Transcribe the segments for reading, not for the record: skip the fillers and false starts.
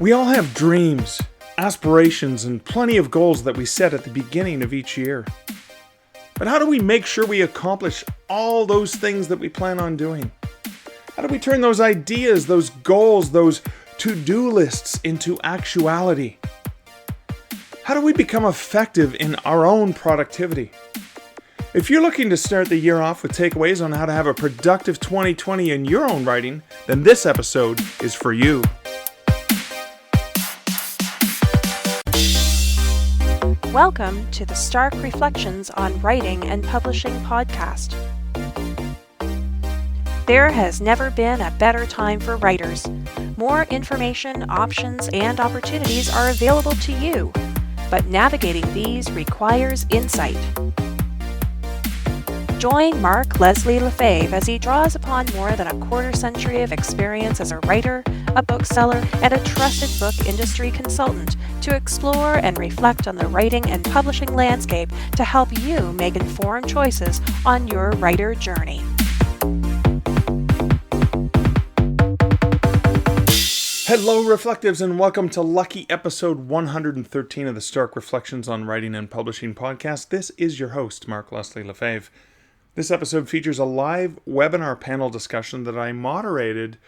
We all have dreams, aspirations, and plenty of goals that we set at the beginning of each year. But how do we make sure we accomplish all those things that we plan on doing? How do we turn those ideas, those goals, those to-do lists into actuality? How do we become effective in our own productivity? If you're looking to start the year off with takeaways on how to have a productive 2020 in your own writing, then this episode is for you. Welcome to the Stark Reflections on Writing and Publishing podcast. There has never been a better time for writers. More information, options, and opportunities are available to you, but navigating these requires insight. Join Mark Leslie Lefebvre as he draws upon more than a quarter century of experience as a writer, a bookseller, and a trusted book industry consultant to explore and reflect on the writing and publishing landscape to help you make informed choices on your writer journey. Hello, Reflectives, and welcome to lucky episode 113 of the Stark Reflections on Writing and Publishing podcast. This is your host, Mark Leslie Lefebvre. This episode features a live webinar panel discussion that I moderated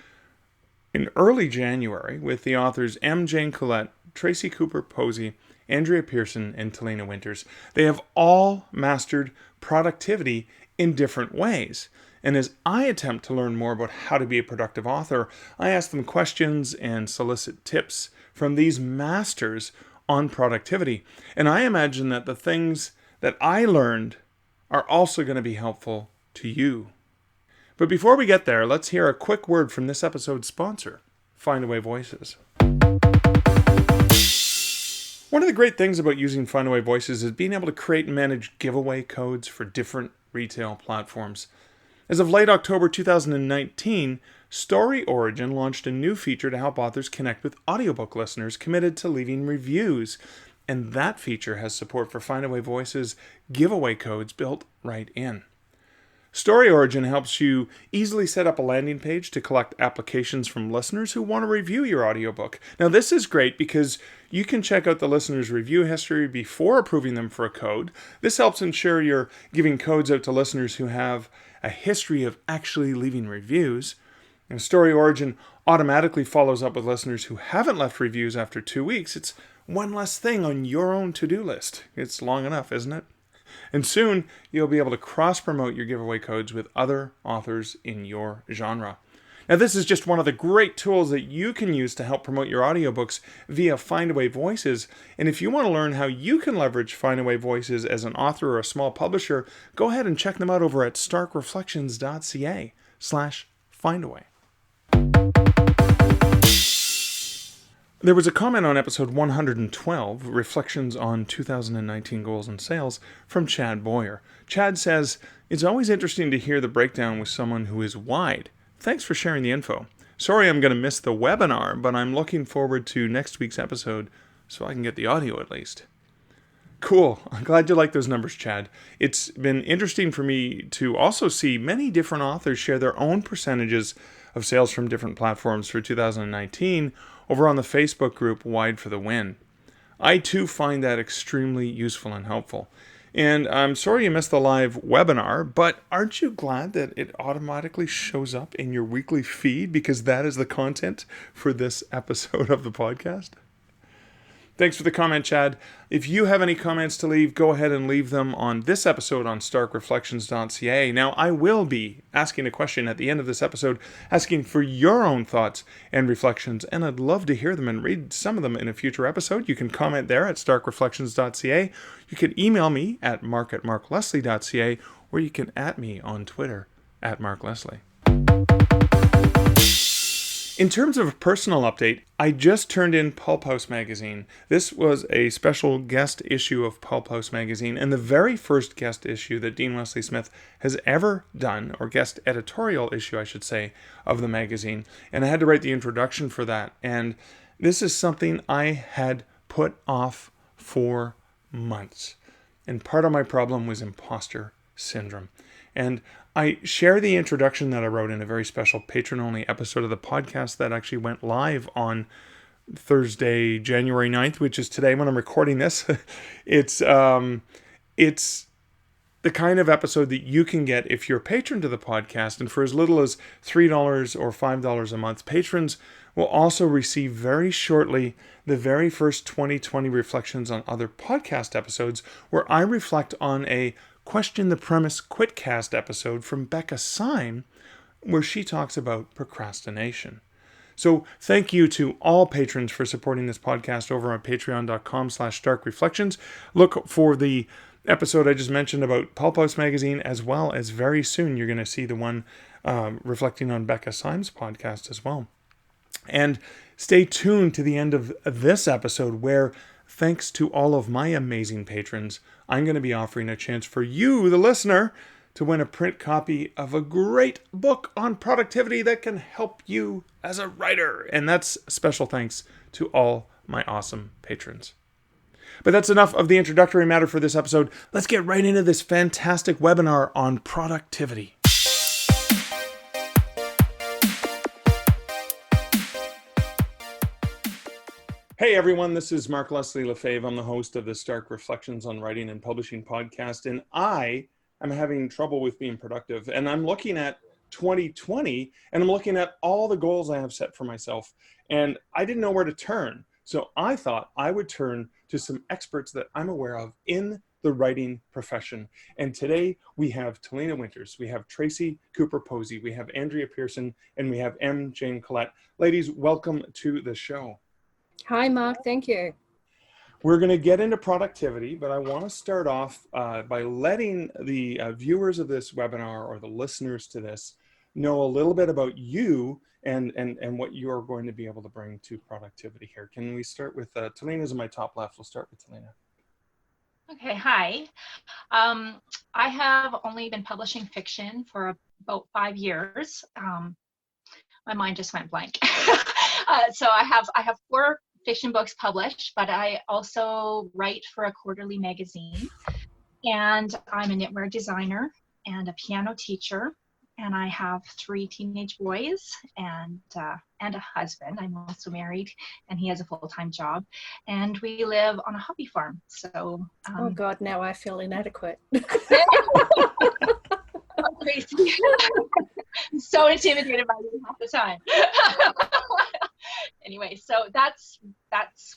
in early January with the authors M. Jane Colette, Tracy Cooper-Posey, Andrea Pearson, and Talena Winters. They have all mastered productivity in different ways. And as I attempt to learn more about how to be a productive author, I ask them questions and solicit tips from these masters on productivity. And I imagine that the things that I learned are also going to be helpful to you. But before we get there, let's hear a quick word from this episode's sponsor, Findaway Voices. One of the great things about using Findaway Voices is being able to create and manage giveaway codes for different retail platforms. As of late October 2019, Story Origin launched a new feature to help authors connect with audiobook listeners committed to leaving reviews. And that feature has support for Findaway Voices giveaway codes built right in. Story Origin helps you easily set up a landing page to collect applications from listeners who want to review your audiobook. Now, this is great because you can check out the listener's review history before approving them for a code. This helps ensure you're giving codes out to listeners who have a history of actually leaving reviews. And Story Origin automatically follows up with listeners who haven't left reviews after 2 weeks. It's one less thing on your own to-do list. It's long enough, isn't it? And soon, you'll be able to cross-promote your giveaway codes with other authors in your genre. Now, this is just one of the great tools that you can use to help promote your audiobooks via Findaway Voices. And if you want to learn how you can leverage Findaway Voices as an author or a small publisher, go ahead and check them out over at starkreflections.ca/Findaway. There was a comment on episode 112, Reflections on 2019 Goals and Sales, from Chad Boyer. Chad says, "It's always interesting to hear the breakdown with someone who is wide. Thanks for sharing the info. Sorry I'm going to miss the webinar, but I'm looking forward to next week's episode so I can get the audio at least." Cool. I'm glad you like those numbers, Chad. It's been interesting for me to also see many different authors share their own percentages of sales from different platforms for 2019 over on the Facebook group Wide for the Win. I too find that extremely useful and helpful. And I'm sorry you missed the live webinar, but aren't you glad that it automatically shows up in your weekly feed because that is the content for this episode of the podcast? Thanks for the comment, Chad. If you have any comments to leave, go ahead and leave them on this episode on starkreflections.ca. Now, I will be asking a question at the end of this episode, asking for your own thoughts and reflections, and I'd love to hear them and read some of them in a future episode. You can comment there at starkreflections.ca. You can email me at mark@markleslie.ca, or you can @ me on Twitter at markleslie. In terms of a personal update, I just turned in Pulp House magazine. This was a special guest issue of Pulp House magazine, and the very first guest issue that Dean Wesley Smith has ever done, or guest editorial issue, I should say, of the magazine. And I had to write the introduction for that. And this is something I had put off for months. And part of my problem was imposter syndrome. And I share the introduction that I wrote in a very special patron-only episode of the podcast that actually went live on Thursday, January 9th, which is today when I'm recording this. It's the kind of episode that you can get if you're a patron to the podcast. And for as little as $3 or $5 a month, patrons will also receive very shortly the very first 2020 Reflections on Other podcast episodes, where I reflect on a Question the Premise Quitcast episode from Becca Syme, where she talks about procrastination. So thank you to all patrons for supporting this podcast over on patreon.com/starkreflections. Look for the episode I just mentioned about Pulp House Magazine, as well as very soon you're going to see the one reflecting on Becca Syme's podcast as well. And stay tuned to the end of this episode where, thanks to all of my amazing patrons, I'm going to be offering a chance for you, the listener, to win a print copy of a great book on productivity that can help you as a writer. And that's special thanks to all my awesome patrons. But that's enough of the introductory matter for this episode. Let's get right into this fantastic webinar on productivity. Hey everyone, this is Mark Leslie Lefebvre. I'm the host of the Stark Reflections on Writing and Publishing podcast, and I am having trouble with being productive. And I'm looking at 2020, and I'm looking at all the goals I have set for myself, and I didn't know where to turn. So I thought I would turn to some experts that I'm aware of in the writing profession. And today we have Talena Winters, we have Tracy Cooper-Posey, we have Andrea Pearson, and we have Jane Colette. Ladies, welcome to the show. Hi, Mark. Thank you. We're going to get into productivity, but I want to start off by letting the viewers of this webinar or the listeners to this know a little bit about you and what you are going to be able to bring to productivity here. Can we start with Talena's in my top left? We'll start with Talena. Okay, hi. I have only been publishing fiction for about 5 years. My mind just went blank. So I have 4 fiction books published, but I also write for a quarterly magazine, and I'm a knitwear designer and a piano teacher, and I have 3 teenage boys and a husband. I'm also married, and he has a full-time job, and we live on a hobby farm. So oh God, now I feel inadequate. Oh, crazy. I'm so intimidated by you half the time. Anyway, so that's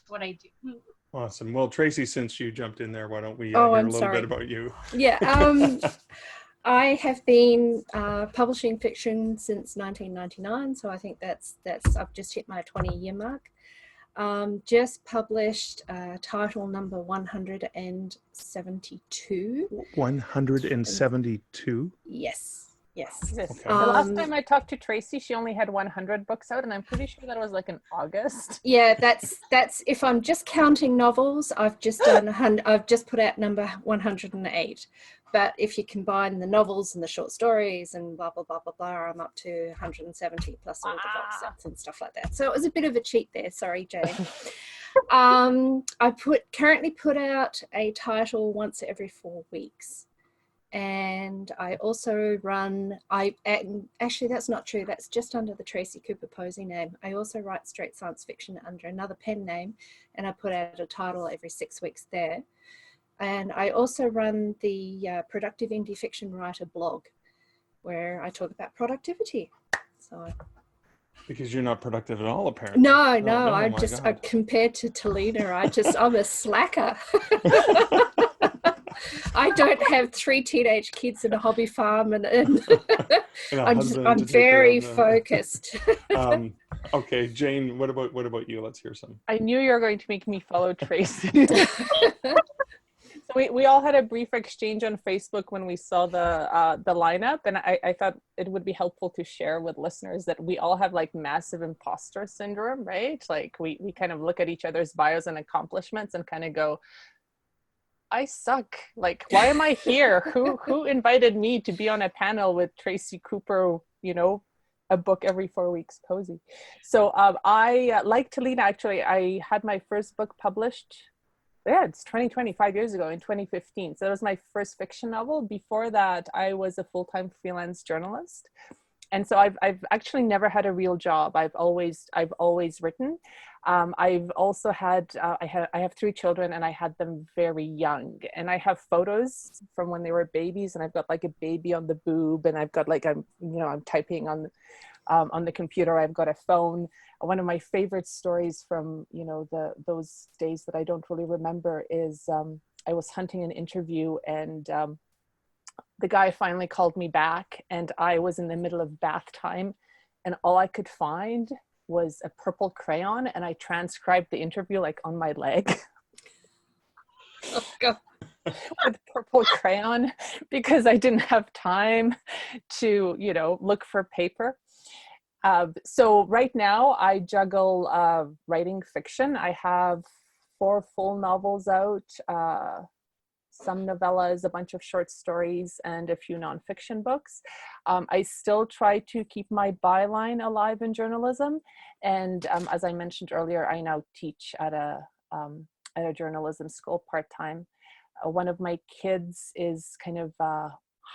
what I do. Awesome. Well, Tracy, since you jumped in there, why don't we hear I'm a little sorry. bit about you? Yeah, I have been publishing fiction since 1999, so I think that's I've just hit my 20-year mark. Just published title number 172. 172? Yes. Okay. The The last time I talked to Tracy, she only had 100 books out, and I'm pretty sure that was like in August. Yeah, that's if I'm just counting novels, I've just put out number 108. But if you combine the novels and the short stories and blah blah blah blah blah, I'm up to 170 plus all the box sets and stuff like that. So it was a bit of a cheat there. Sorry, Jane. I currently put out a title once every 4 weeks. And I also run, actually that's not true, that's just under the Tracy Cooper-Posey name. I also write straight science fiction under another pen name, and I put out a title every 6 weeks there. And I also run the Productive Indie Fiction Writer blog, where I talk about productivity. So Because you're not productive at all, apparently. No, Oh, compared to Talena, I'm a slacker. I don't have 3 teenage kids and a hobby farm, and I'm very focused. Okay, Jane, what about you? Let's hear some. I knew you were going to make me follow Tracy. So we all had a brief exchange on Facebook when we saw the lineup, and I thought it would be helpful to share with listeners that we all have like massive imposter syndrome, right? Like we kind of look at each other's bios and accomplishments and kind of go, I suck. Like, why am I here? Who invited me to be on a panel with Tracy Cooper, a book every 4 weeks, Posey. So I, like Talena, actually, I had my first book published. Yeah, it's 2020, 5 years ago in 2015. So that was my first fiction novel. Before that, I was a full-time freelance journalist. And so I've actually never had a real job. I've always written. I've also had I have 3 children, and I had them very young. And I have photos from when they were babies, and I've got like a baby on the boob, and I've got like I'm typing on the computer. I've got a phone. One of my favorite stories from those days that I don't really remember is I was hunting an interview, and the guy finally called me back, and I was in the middle of bath time, and all I could find was a purple crayon, and I transcribed the interview like on my leg. Oh, God. With purple crayon, because I didn't have time to look for paper. So right now I juggle writing fiction. I have 4 full novels out, some novellas, a bunch of short stories, and a few nonfiction books. I still try to keep my byline alive in journalism. And as I mentioned earlier, I now teach at a journalism school part-time. One of my kids is kind of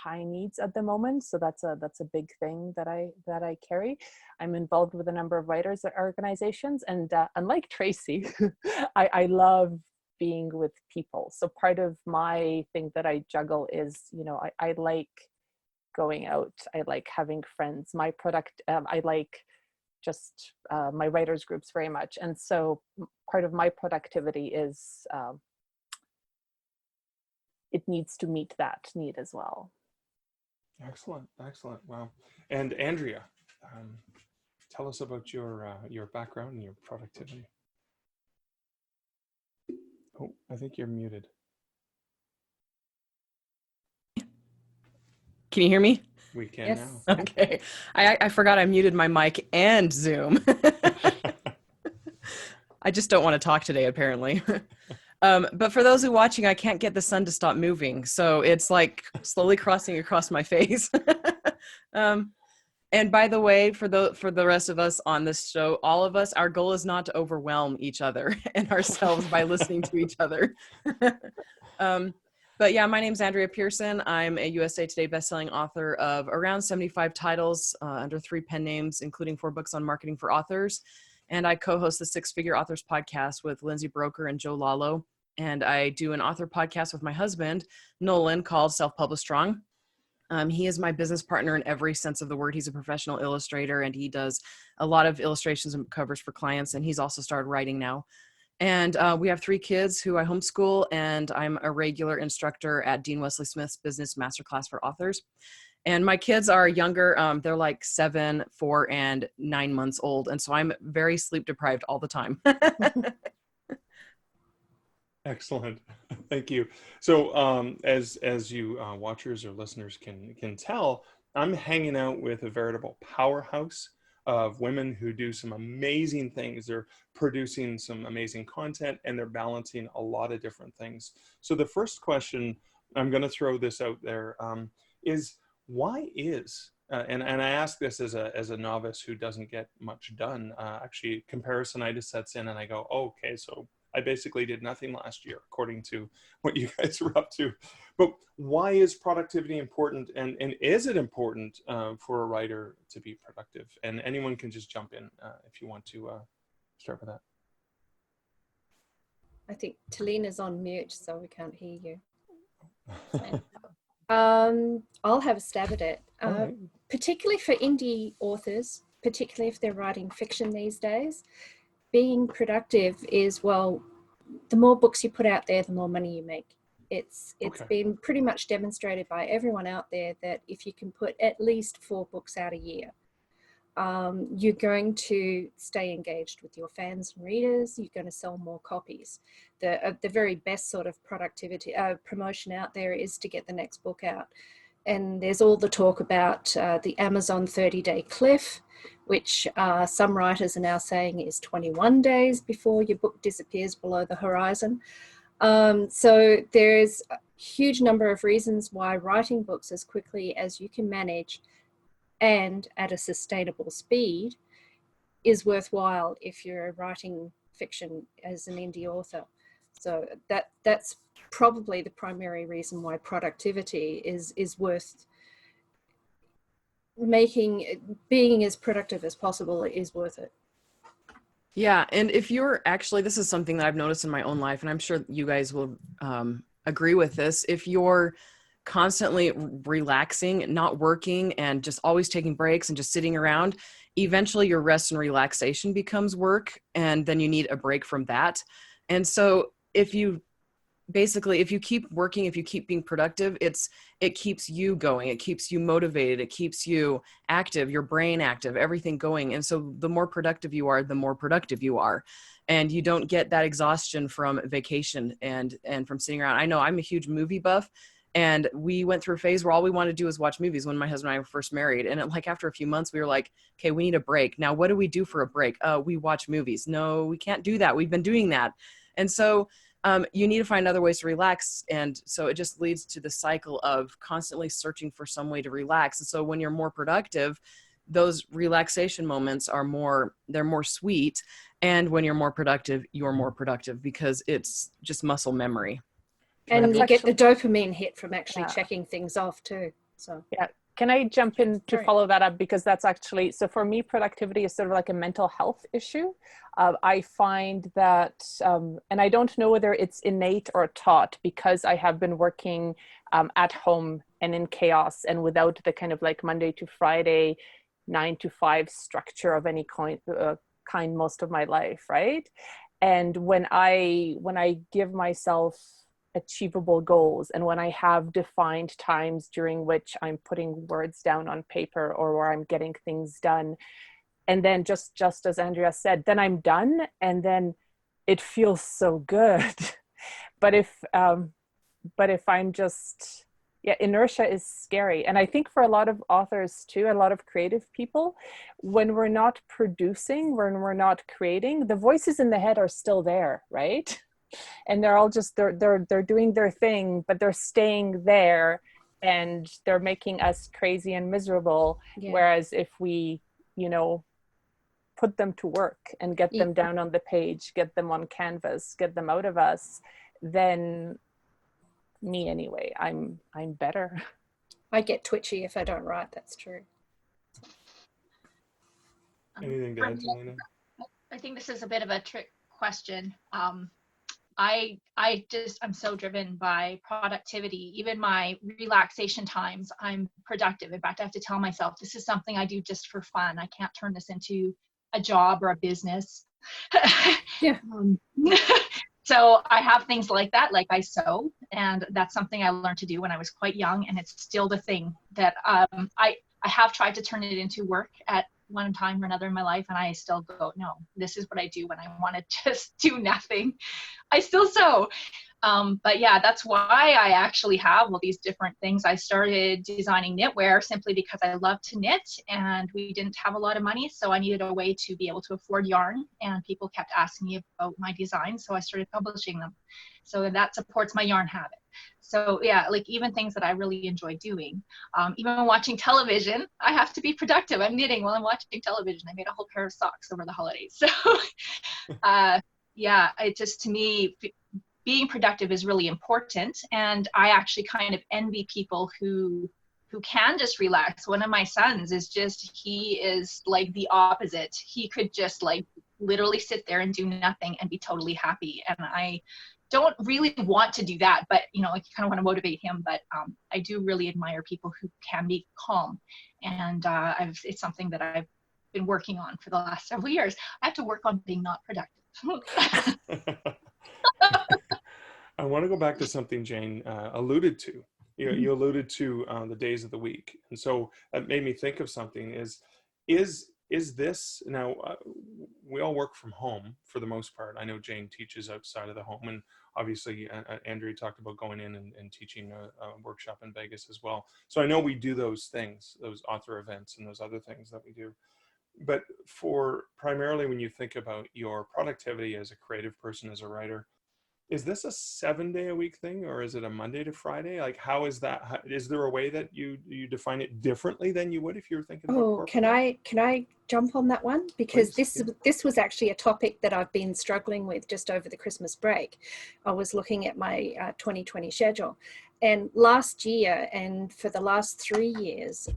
high needs at the moment, so that's a big thing that I carry. I'm involved with a number of writers organizations, and unlike Tracy, I love being with people. So part of my thing that I juggle is, I like going out. I like having friends. My product, I like just my writers groups very much. And so part of my productivity is it needs to meet that need as well. Excellent. Wow. And Andrea, tell us about your background and your productivity. Oh, I think you're muted. Can you hear me? We can Yes. now. Okay. I forgot I muted my mic and Zoom. I just don't want to talk today, apparently. But for those who are watching, I can't get the sun to stop moving. So it's like slowly crossing across my face. And by the way, for the rest of us on this show, all of us, our goal is not to overwhelm each other and ourselves by listening to each other. But yeah, my name's Andrea Pearson. I'm a USA Today bestselling author of around 75 titles under 3 pen names, including 4 books on marketing for authors. And I co-host the 6 Figure Authors podcast with Lindsay Broker and Joe Lalo. And I do an author podcast with my husband, Nolan, called Self-Published Strong. He is my business partner in every sense of the word. He's a professional illustrator, and he does a lot of illustrations and covers for clients. And he's also started writing now. And we have 3 kids who I homeschool, and I'm a regular instructor at Dean Wesley Smith's Business Masterclass for Authors. And my kids are younger. They're like 7, 4, and 9 months old. And so I'm very sleep deprived all the time. Excellent. Thank you. So as you watchers or listeners can tell, I'm hanging out with a veritable powerhouse of women who do some amazing things. They're producing some amazing content, and they're balancing a lot of different things. So the first question, I'm going to throw this out there, is why is, and I ask this as a novice who doesn't get much done, actually comparisonitis sets in and I go, oh, okay, so I basically did nothing last year, according to what you guys were up to. But why is productivity important? And is it important for a writer to be productive? And anyone can just jump in if you want to start with that. I think Talena's on mute, so we can't hear you. I'll have a stab at it. Right. Particularly for indie authors, particularly if they're writing fiction these days, being productive is, well, the more books you put out there, the more money you make. It's Okay. been pretty much demonstrated by everyone out there that if you can put at least 4 books out a year, you're going to stay engaged with your fans and readers. You're going to sell more copies. The very best sort of productivity promotion out there is to get the next book out. And there's all the talk about the Amazon 30-day cliff, which some writers are now saying is 21 days before your book disappears below the horizon. So there's a huge number of reasons why writing books as quickly as you can manage and at a sustainable speed is worthwhile if you're writing fiction as an indie author. So that's probably the primary reason why productivity is worth being as productive as possible is worth it. Yeah, and if you're actually, this is something that I've noticed in my own life, and I'm sure you guys will agree with this. If you're constantly relaxing, not working, and just always taking breaks and just sitting around, eventually your rest and relaxation becomes work, and then you need a break from that. And so if you keep working, if you keep being productive, it keeps you going, it keeps you motivated, it keeps you active, your brain active, everything going. And so the more productive you are, the more productive you are, and you don't get that exhaustion from vacation and from sitting around. I know I'm a huge movie buff, and we went through a phase where all we wanted to do was watch movies when my husband and I were first married. And like after a few months, we were like, okay, we need a break. Now, what do we do for a break? We watch movies. No, we can't do that. We've been doing that. And so you need to find other ways to relax. And so it just leads to the cycle of constantly searching for some way to relax. And so when you're more productive, those relaxation moments they're more sweet. And when you're more productive, you're more productive because it's just muscle memory. And you get the dopamine hit from actually Yeah. checking things off too. So Yeah. Can I jump in to Sorry. follow that up? Because that's actually, so for me, productivity is sort of like a mental health issue. I find that, and I don't know whether it's innate or taught, because I have been working at home and in chaos and without the kind of like Monday to Friday, 9 to 5 structure of any kind most of my life, right? And when I give myself achievable goals, and when I have defined times during which I'm putting words down on paper or where I'm getting things done, and then just as Andrea said, then I'm done, and then it feels so good. But if I'm just, yeah, inertia is scary. And I think for a lot of authors too, a lot of creative people, when we're not producing, when we're not creating, the voices in the head are still there, right? And they're all just they're doing their thing, but they're staying there, and they're making us crazy and miserable. Yeah. Whereas if we, put them to work and get them down on the page, get them on canvas, get them out of us, then me anyway, I'm better. I get twitchy if I don't write. That's true. Anything to add, Talena? I think this is a bit of a trick question. I'm so driven by productivity. Even my relaxation times, I'm productive. In fact, I have to tell myself, this is something I do just for fun. I can't turn this into a job or a business. Yeah. So I have things like that, like I sew, and that's something I learned to do when I was quite young, and it's still the thing that I have tried to turn it into work at one time or another in my life, and I still go, no, this is what I do when I want to just do nothing. I still sew. But yeah, that's why I actually have all these different things. I started designing knitwear simply because I love to knit, and we didn't have a lot of money, so I needed a way to be able to afford yarn, and people kept asking me about my designs, so I started publishing them. So that supports my yarn habit. So yeah, like even things that I really enjoy doing, even watching television, I have to be productive. I'm knitting while I'm watching television. I made a whole pair of socks over the holidays. So yeah, it just, to me, being productive is really important. And I actually kind of envy people who can just relax. One of my sons he is like the opposite. He could just like literally sit there and do nothing and be totally happy. And I don't really want to do that, but I kind of want to motivate him. But I do really admire people who can be calm. And it's something that I've been working on for the last several years. I have to work on being not productive. I want to go back to something Jane alluded to. You alluded to the days of the week, and so that made me think of something. Is this now? We all work from home for the most part. I know Jane teaches outside of the home, and obviously Andrea talked about going in and teaching a workshop in Vegas as well. So I know we do those things, those author events, and those other things that we do. But for primarily when you think about your productivity as a creative person, as a writer, is this a 7-day-a-week thing, or is it a Monday to Friday? Like, how is that? Is there a way that you define it differently than you would if you were thinking about corporate? Can I jump on that one? Because Please, this was actually a topic that I've been struggling with just over the Christmas break. I was looking at my 2020 schedule, and last year and for the last 3 years,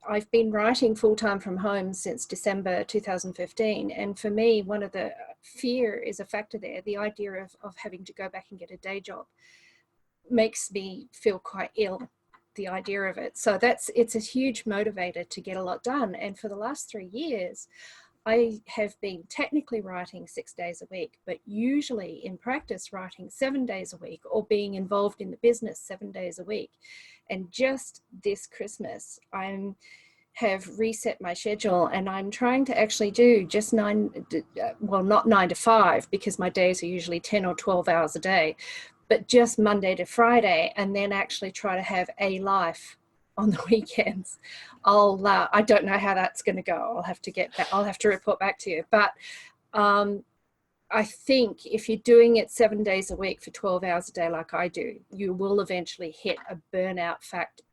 I've been writing full-time from home since December 2015. And for me, one of the fear is a factor there. The idea of having to go back and get a day job makes me feel quite ill, the idea of it. So it's a huge motivator to get a lot done. And for the last 3 years, I have been technically writing 6 days a week, but usually in practice writing 7 days a week, or being involved in the business 7 days a week. And just this Christmas, have reset my schedule, and I'm trying to actually do just not 9 to 5, because my days are usually 10 or 12 hours a day, but just Monday to Friday, and then actually try to have a life on the weekends. I don't know how that's going to go. I'll have to get back. I'll have to report back to you. But I think if you're doing it 7 days a week for 12 hours a day, like I do, you will eventually hit a burnout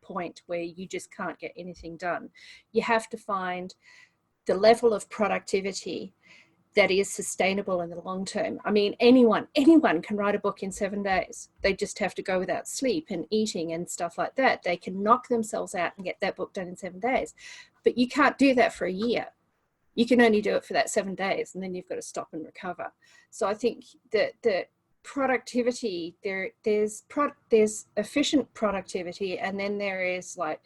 point where you just can't get anything done. You have to find the level of productivity that is sustainable in the long term. I mean, anyone can write a book in 7 days. They just have to go without sleep and eating and stuff like that. They can knock themselves out and get that book done in 7 days. But you can't do that for a year. You can only do it for that 7 days, and then you've got to stop and recover. So I think that the productivity, there's efficient productivity, and then there is like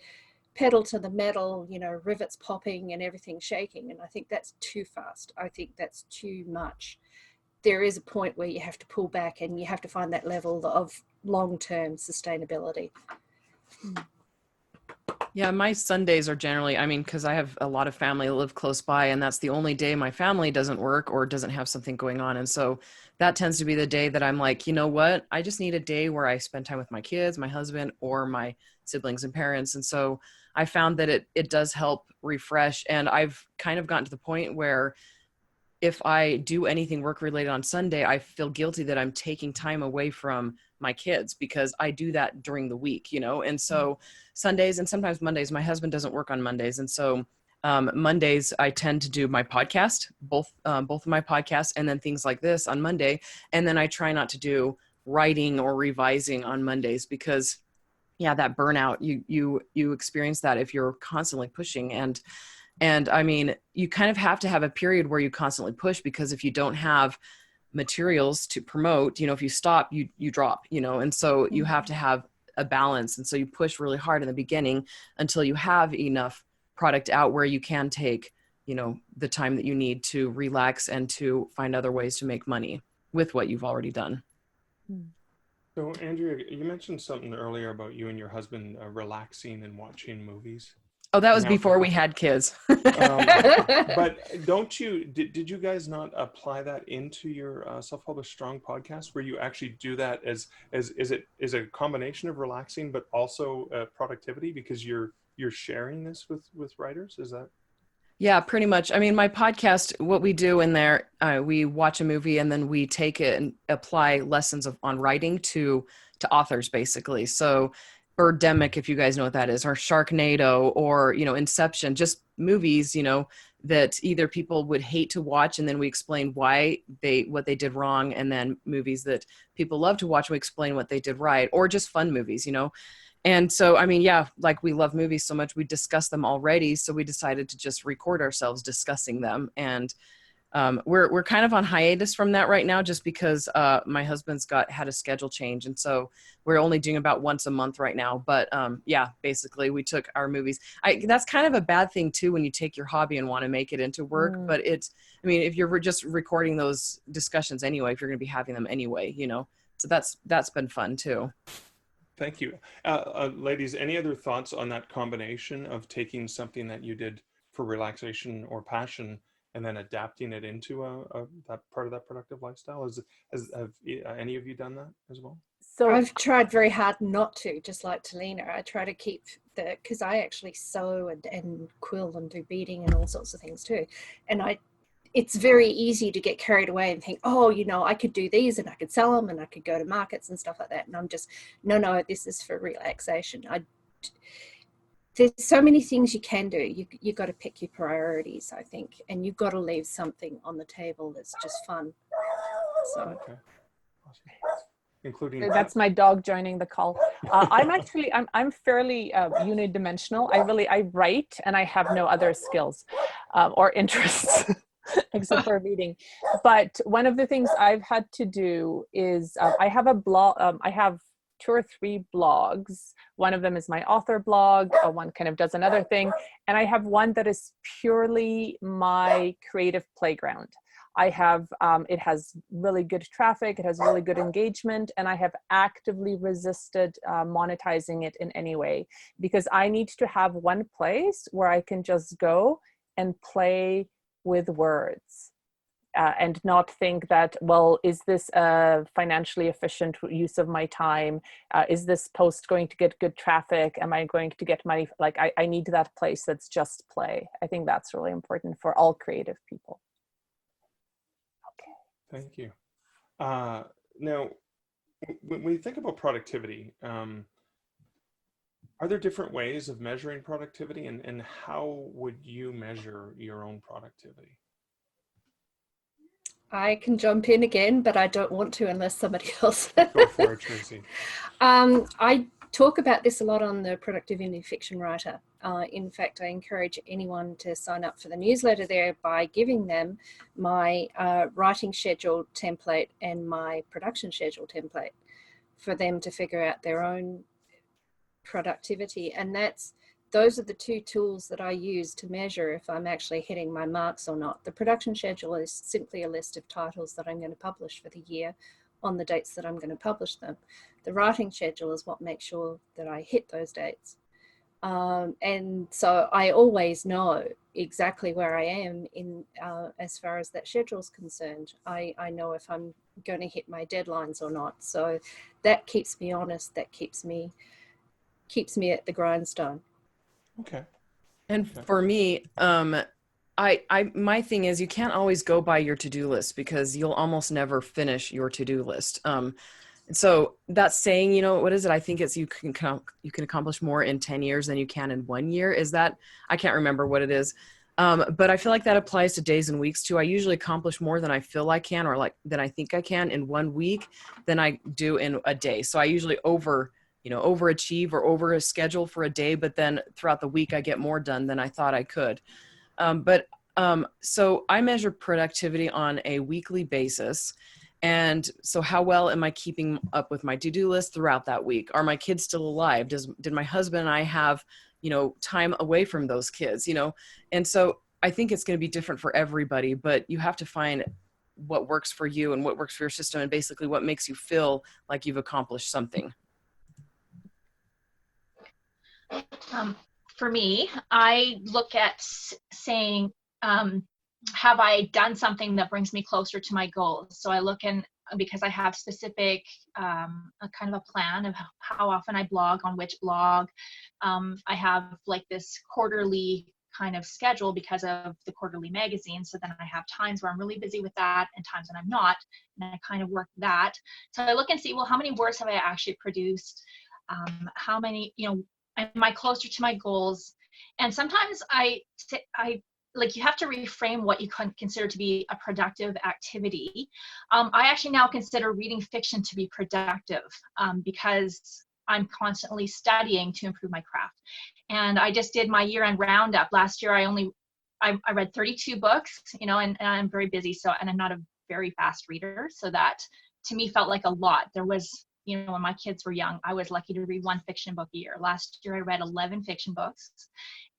pedal to the metal, rivets popping and everything shaking. And I think that's too fast. I think that's too much. There is a point where you have to pull back, and you have to find that level of long-term sustainability. Yeah, my Sundays are generally, because I have a lot of family that live close by, and that's the only day my family doesn't work or doesn't have something going on. And so that tends to be the day that I'm like, you know what? I just need a day where I spend time with my kids, my husband, or my siblings and parents. And so I found that it does help refresh. And I've kind of gotten to the point where if I do anything work related on Sunday, I feel guilty that I'm taking time away from my kids, because I do that during the week, and so Sundays and sometimes Mondays, my husband doesn't work on Mondays. And so Mondays I tend to do my podcast, both of my podcasts, and then things like this on Monday. And then I try not to do writing or revising on Mondays, because that burnout, you experience that if you're constantly pushing. And I mean, you kind of have to have a period where you constantly push, because if you don't have materials to promote, if you stop, you drop, and so you have to have a balance. And so you push really hard in the beginning until you have enough product out where you can take, the time that you need to relax and to find other ways to make money with what you've already done. So, Andrea, you mentioned something earlier about you and your husband relaxing and watching movies. Oh, that was before we had kids. But did you guys not apply that into your Self-Published Strong podcast, where you actually do that is a combination of relaxing but also productivity, because you're sharing this with writers? Is that? Yeah, pretty much. I mean, my podcast, what we do in there, we watch a movie and then we take it and apply lessons on writing to authors, basically. So Birdemic, if you guys know what that is, or Sharknado, or, Inception, just movies, that either people would hate to watch, and then we explain what they did wrong. And then movies that people love to watch, we explain what they did right, or just fun movies, And so, like we love movies so much, we discuss them already. So we decided to just record ourselves discussing them. And we're kind of on hiatus from that right now, just because my husband's had a schedule change. And so we're only doing about once a month right now. But basically we took our movies. That's kind of a bad thing too, when you take your hobby and want to make it into work. But if you're just recording those discussions anyway, if you're going to be having them anyway, so that's been fun too. Thank you. Ladies, any other thoughts on that combination of taking something that you did for relaxation or passion and then adapting it into that part of that productive lifestyle? Have any of you done that as well? So I've tried very hard not to, just like Talena. I try to keep because I actually sew and quill and do beading and all sorts of things too. And it's very easy to get carried away and think, oh, I could do these and I could sell them and I could go to markets and stuff like that. And I'm just, no, this is for relaxation. There's so many things you can do. You got to pick your priorities, I think, and you've got to leave something on the table that's just fun. So. Okay. Awesome. including That's my dog joining the call. I'm fairly unidimensional. I write and I have no other skills or interests except for reading. But one of the things I've had to do is I have a blog. I have 2 or 3 blogs. One of them is my author blog. One kind of does another thing. And I have one that is purely my creative playground. I have, it has really good traffic, it has really good engagement, and I have actively resisted monetizing it in any way, because I need to have one place where I can just go and play with words. And not think that, well, is this a financially efficient use of my time? Is this post going to get good traffic? Am I going to get money? Like, I need that place that's just play. I think that's really important for all creative people. Okay. Thank you. Now, when we think about productivity, are there different ways of measuring productivity, and how would you measure your own productivity? I can jump in again, but I don't want to unless somebody else. Go for it, Tracy. I talk about this a lot on the Productivity Fiction Writer. In fact, I encourage anyone to sign up for the newsletter there by giving them my writing schedule template and my production schedule template for them to figure out their own productivity. And those are the 2 tools that I use to measure if I'm actually hitting my marks or not. The production schedule is simply a list of titles that I'm going to publish for the year on the dates that I'm going to publish them. The writing schedule is what makes sure that I hit those dates. And so I always know exactly where I am in as far as that schedule is concerned. I know if I'm going to hit my deadlines or not. So that keeps me honest. That keeps me at the grindstone. Okay. And for me, my thing is, you can't always go by your to-do list because you'll almost never finish your to-do list. So that's saying, you know, what is it? I think it's you can accomplish more in 10 years than you can in 1 year. Is that, I can't remember what it is. But I feel like that applies to days and weeks too. I usually accomplish more than I feel I can, or than I think I can in 1 week than I do in a day. So I usually overachieve or over a schedule for a day, but then throughout the week I get more done than I thought I could. So I measure productivity on a weekly basis. And so how well am I keeping up with my to-do list throughout that week? Are my kids still alive? Did my husband and I have, time away from those kids, And so I think it's going to be different for everybody, but you have to find what works for you and what works for your system, and basically what makes you feel like you've accomplished something. For me, I look at saying, have I done something that brings me closer to my goals? So I look because I have specific, a kind of a plan of how often I blog, on which blog. I have like this quarterly kind of schedule because of the quarterly magazine. So then I have times where I'm really busy with that and times when I'm not, and I kind of work that. So I look and see, well, how many words have I actually produced? How many, am I closer to my goals? And sometimes I you have to reframe what you consider to be a productive activity. I actually now consider reading fiction to be productive because I'm constantly studying to improve my craft. And I just did my year-end roundup. Last year, I read 32 books, and I'm very busy. And I'm not a very fast reader. So that to me felt like a lot. There was, when my kids were young, I was lucky to read 1 fiction book a year. Last year, I read 11 fiction books,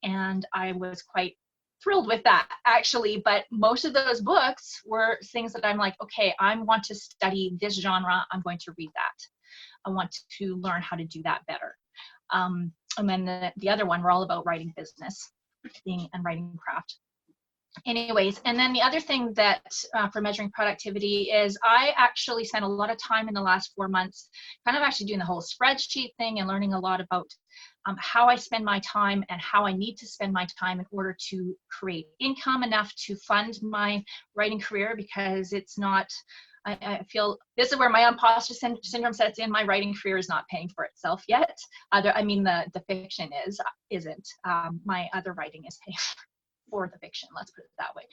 and I was quite thrilled with that, actually. But most of those books were things that I'm like, okay, I want to study this genre. I'm going to read that. I want to learn how to do that better. And then the other one were all about writing business and writing craft. Anyways, and then the other thing that for measuring productivity is I actually spent a lot of time in the last 4 months kind of actually doing the whole spreadsheet thing and learning a lot about how I spend my time and how I need to spend my time in order to create income enough to fund my writing career, because it's not, I feel this is where my imposter syndrome sets in. My writing career is not paying for itself yet. The fiction isn't. My other writing is paying for the fiction, let's put it that way.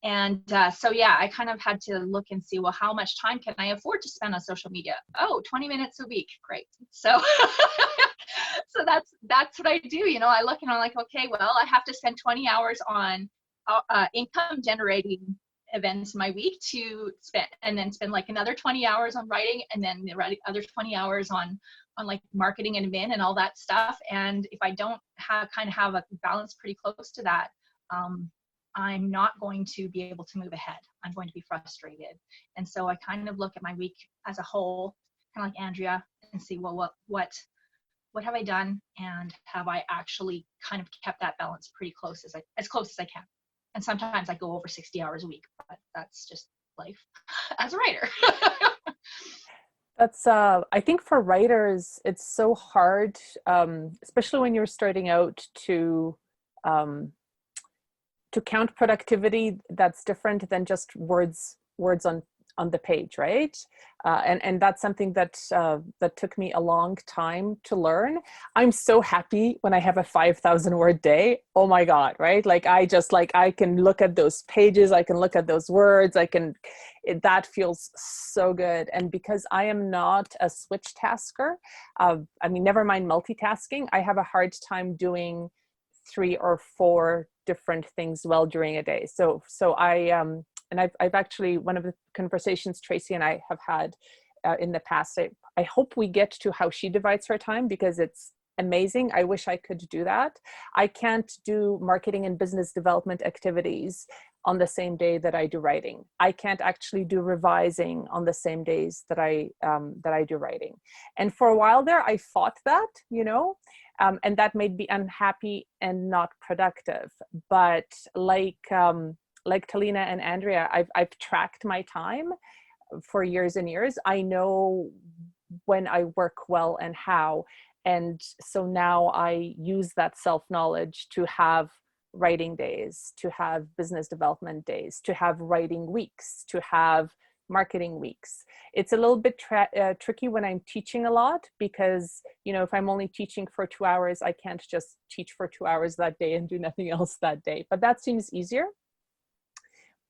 And so, yeah, I kind of had to look and see, well, how much time can I afford to spend on social media? Oh, 20 minutes a week. Great. So, so that's what I do. You know, I look and I'm like, okay, well, I have to spend 20 hours on income generating events in my week to spend, and then spend like another 20 hours on writing, and then the other 20 hours on like marketing and admin and all that stuff. And if I don't have a balance pretty close to that, I'm not going to be able to move ahead. I'm going to be frustrated. And so I kind of look at my week as a whole, kind of like Andrea, and see, well, what have I done, and have I actually kind of kept that balance pretty close as close as I can. And sometimes I go over 60 hours a week, but that's just life as a writer. That's I think for writers, it's so hard, especially when you're starting out, to count productivity that's different than just words on the page, right? And that's something that that took me a long time to learn. I'm so happy when I have a 5,000 word day. Oh my God, right? Like I can look at those pages, I can look at those words, that feels so good. And because I am not a switch tasker, I mean, never mind multitasking, I have a hard time doing 3 or 4 different things well during a day. So I and I've actually, one of the conversations Tracy and I have had in the past, I hope we get to how she divides her time, because it's amazing. I wish I could do that. I can't do marketing and business development activities on the same day that I do writing. I can't actually do revising on the same days that I do writing. And for a while there, I fought that, you know, and that made me unhappy and not productive. But like Talena and Andrea, I've tracked my time for years and years. I know when I work well and how. And so now I use that self-knowledge to have writing days, to have business development days, to have writing weeks, to have marketing weeks. It's a little bit tricky when I'm teaching a lot, because, you know, if I'm only teaching for 2 hours, I can't just teach for 2 hours that day and do nothing else that day. But that seems easier.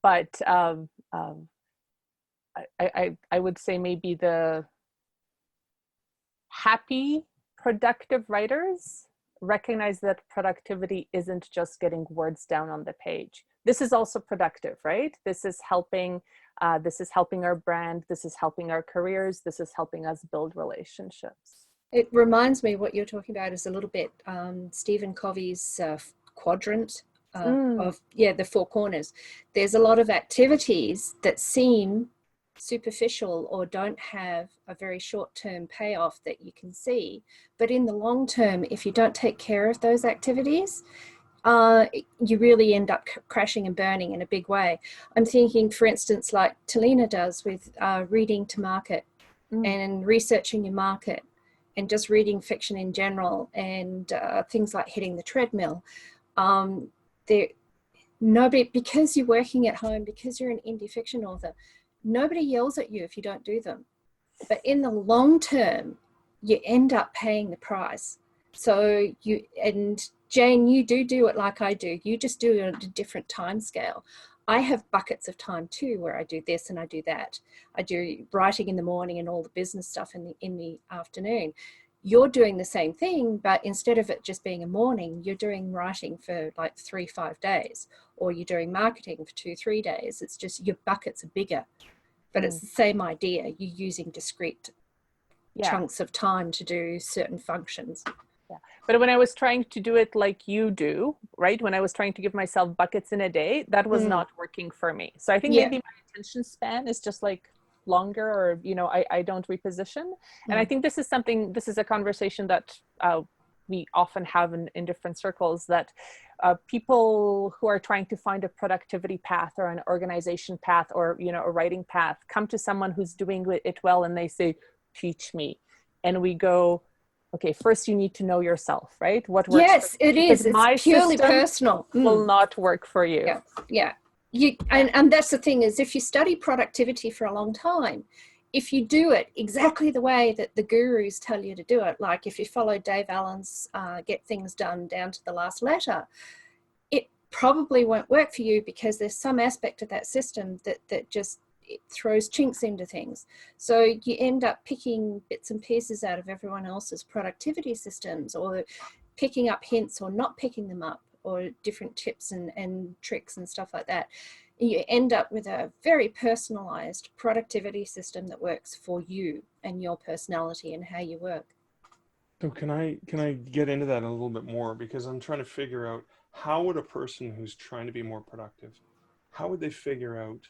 But I would say maybe the happy, productive writers recognize that productivity isn't just getting words down on the page. This is also productive, right? This is helping our brand. This is helping our careers. This is helping us build relationships. It reminds me, what you're talking about is a little bit Stephen Covey's quadrant of the 4 corners. There's a lot of activities that seem superficial or don't have a very short-term payoff that you can see, but in the long term, if you don't take care of those activities, you really end up crashing and burning in a big way. I'm thinking, for instance, like Talena does with reading to market and researching your market, and just reading fiction in general, and things like hitting the treadmill. Nobody, because you're working at home, because you're an indie fiction author, nobody yells at you if you don't do them. But in the long term, you end up paying the price. So and Jane, you do it like I do. You just do it at a different time scale. I have buckets of time too, where I do this and I do that. I do writing in the morning and all the business stuff in the afternoon. You're doing the same thing, but instead of it just being a morning, you're doing writing for like 3-5 days, or you're doing marketing for 2-3 days. It's just your buckets are bigger, but it's the same idea. You're using discrete chunks of time to do certain functions. Yeah. But when I was trying to do it like you do, right? When I was trying to give myself buckets in a day, that was not working for me. So I think maybe my attention span is just like longer, or, you know, I don't reposition. And I think this is a conversation that we often have in different circles, that people who are trying to find a productivity path or an organization path, or, you know, a writing path, come to someone who's doing it well, and they say, teach me. And we go, okay, first you need to know yourself, right? What works? Yes, it is. It's purely personal. Will not work for you. Yeah. And that's the thing, is if you study productivity for a long time, if you do it exactly the way that the gurus tell you to do it, like if you follow Dave Allen's get things done down to the last letter, probably won't work for you because there's some aspect of that system that just it throws chinks into things. So you end up picking bits and pieces out of everyone else's productivity systems, or picking up hints or not picking them up, or different tips and tricks and stuff like that. You end up with a very personalized productivity system that works for you and your personality and how you work. So can I get into that a little bit more, because I'm trying to figure out, how would a person who's trying to be more productive, how would they figure out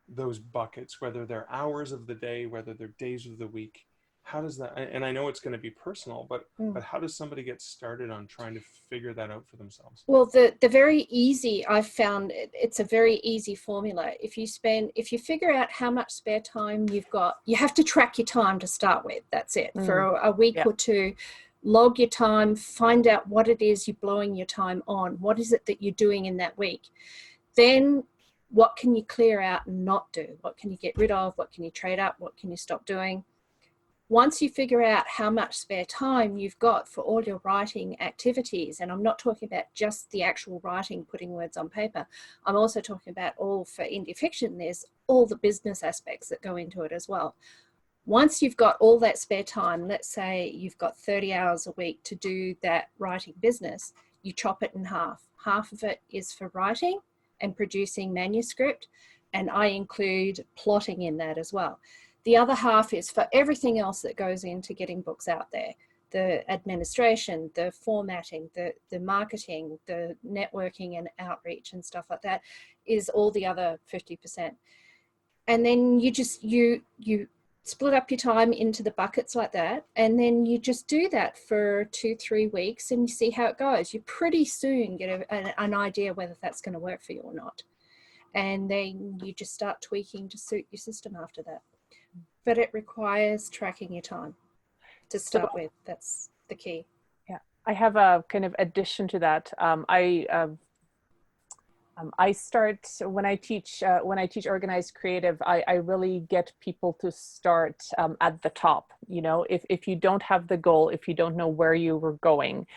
those buckets, whether they're hours of the day, whether they're days of the week? How does that, and I know it's going to be personal, but how does somebody get started on trying to figure that out for themselves? Well, the very easy, I've found it's a very easy formula. If you figure out how much spare time you've got, you have to track your time to start with. That's it. For a week or two, log your time, find out what it is you're blowing your time on. What is it that you're doing in that week? Then what can you clear out and not do? What can you get rid of? What can you trade up? What can you stop doing? Once you figure out how much spare time you've got for all your writing activities, and I'm not talking about just the actual writing, putting words on paper, I'm also talking about all for indie fiction, there's all the business aspects that go into it as well. Once you've got all that spare time, let's say you've got 30 hours a week to do that writing business, you chop it in half. Half of it is for writing and producing manuscript, and I include plotting in that as well. The other half is for everything else that goes into getting books out there. The administration, the formatting, the marketing, the networking and outreach and stuff like that is all the other 50%. And then you split up your time into the buckets like that, and then you just do that for 2-3 weeks and you see how it goes. You pretty soon get an idea whether that's going to work for you or not. And then you just start tweaking to suit your system after that. But it requires tracking your time to start with. That's the key. Yeah, I have a kind of addition to that. I start when I teach organized creative. I really get people to start at the top. You know, if you don't have the goal, if you don't know where you were going,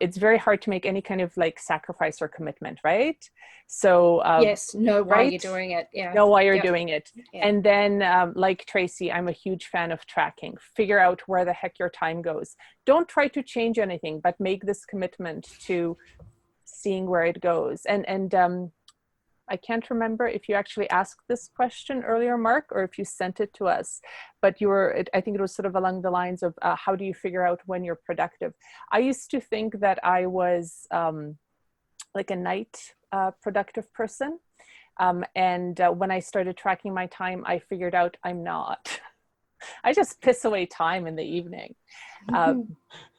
it's very hard to make any kind of like sacrifice or commitment, right? So yes, know why you're doing it. Yeah, know why you're doing it. Yeah. And then like Tracy, I'm a huge fan of tracking. Figure out where the heck your time goes. Don't try to change anything, but make this commitment to seeing where it goes. And I can't remember if you actually asked this question earlier, Mark, or if you sent it to us, but I think it was sort of along the lines of how do you figure out when you're productive? I used to think that I was like a night productive person. And when I started tracking my time, I figured out I'm not. I just piss away time in the evening.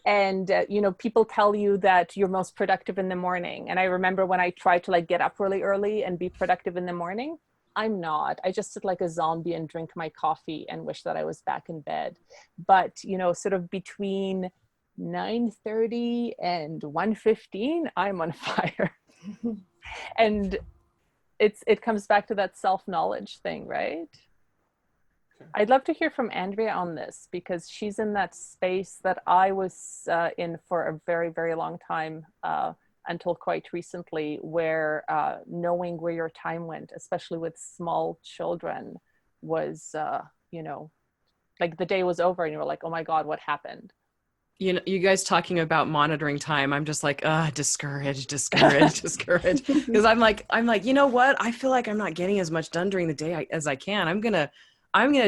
And you know, people tell you that you're most productive in the morning. And I remember when I tried to like get up really early and be productive in the morning, I'm not. I just sit like a zombie and drink my coffee and wish that I was back in bed. But you know, sort of between 9:30 and 1:15, I'm on fire. And it comes back to that self-knowledge thing, right? I'd love to hear from Andrea on this, because she's in that space that I was in for a very, very long time, until quite recently, where knowing where your time went, especially with small children, was, you know, like the day was over and you were like, oh my God, what happened? You know, you guys talking about monitoring time, I'm just like, discouraged. Because I'm like, you know what? I feel like I'm not getting as much done during the day as I can. I'm gonna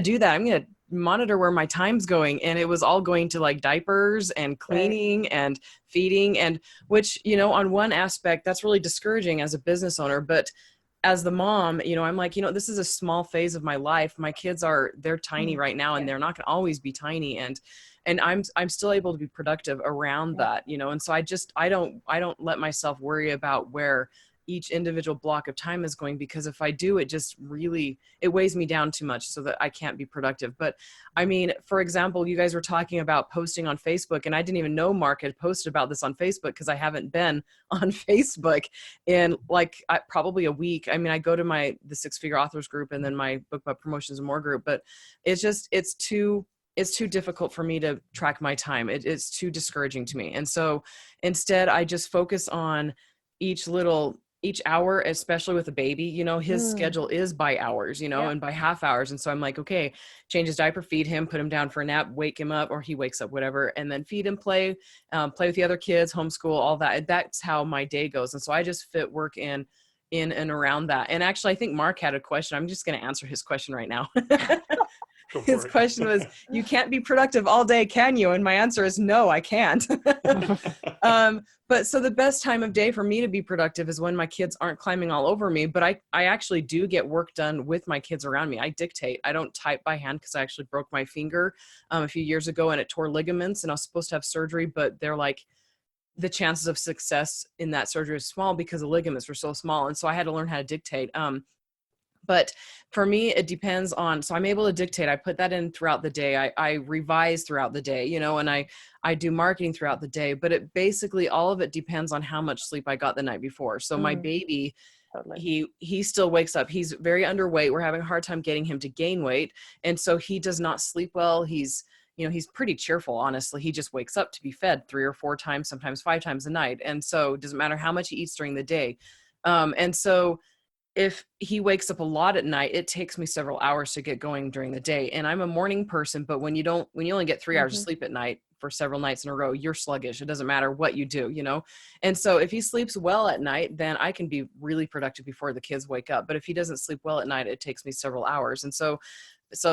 do that. I'm gonna monitor where my time's going. And it was all going to like diapers and cleaning and feeding, and which, you know, on one aspect, that's really discouraging as a business owner. But as the mom, you know, I'm like, you know, this is a small phase of my life. My kids they're tiny right now, and they're not gonna always be tiny. And I'm still able to be productive around that, you know? And so I don't let myself worry about where each individual block of time is going, because if I do, it just really, it weighs me down too much so that I can't be productive. But I mean, for example, you guys were talking about posting on Facebook, and I didn't even know Mark had posted about this on Facebook, because I haven't been on Facebook in like probably a week. I mean, I go to the Six Figure Authors group and then my Book Club Promotions and More group, but it's too difficult for me to track my time. It's too discouraging to me. And so instead I just focus on each little each hour, especially with a baby, you know, his schedule is by hours, you know, and by half hours. And so I'm like, okay, change his diaper, feed him, put him down for a nap, wake him up, or he wakes up, whatever, and then feed him, play with the other kids, homeschool, all that. That's how my day goes. And so I just fit work in and around that. And actually, I think Mark had a question. I'm just going to answer his question right now. His question was, you can't be productive all day, can you? And my answer is no, I can't. But so the best time of day for me to be productive is when my kids aren't climbing all over me, but I actually do get work done with my kids around me. I dictate. I don't type by hand because I actually broke my finger a few years ago and it tore ligaments and I was supposed to have surgery, but they're like, the chances of success in that surgery is small because the ligaments were so small. And so I had to learn how to dictate. But for me, it depends on, so I'm able to dictate. I put that in throughout the day. I revise throughout the day, you know, and I do marketing throughout the day, but it basically, all of it depends on how much sleep I got the night before. So my baby, he still wakes up. He's very underweight. We're having a hard time getting him to gain weight. And so he does not sleep well. He's pretty cheerful, honestly. He just wakes up to be fed 3 or 4 times, sometimes 5 times a night. And so it doesn't matter how much he eats during the day. And so if he wakes up a lot at night, it takes me several hours to get going during the day. And I'm a morning person, but when you only get 3 hours of sleep at night for several nights in a row, you're sluggish. It doesn't matter what you do, you know? And so if he sleeps well at night, then I can be really productive before the kids wake up. But if he doesn't sleep well at night, it takes me several hours. And so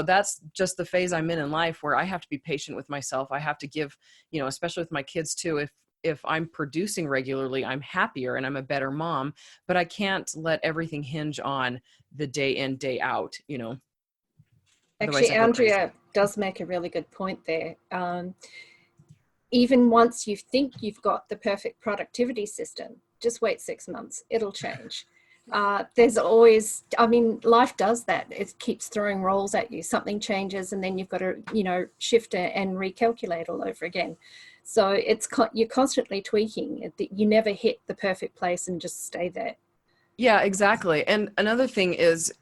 that's just the phase I'm in life where I have to be patient with myself. I have to give, you know, especially with my kids too, if I'm producing regularly, I'm happier and I'm a better mom, but I can't let everything hinge on the day in, day out, you know. Actually, Andrea does make a really good point there. Even once you think you've got the perfect productivity system, just wait 6 months, it'll change. There's always, I mean, life does that. It keeps throwing rolls at you. Something changes and then you've got to, you know, shift it and recalculate all over again. So you're constantly tweaking. You never hit the perfect place and just stay there. Yeah, exactly. And another thing is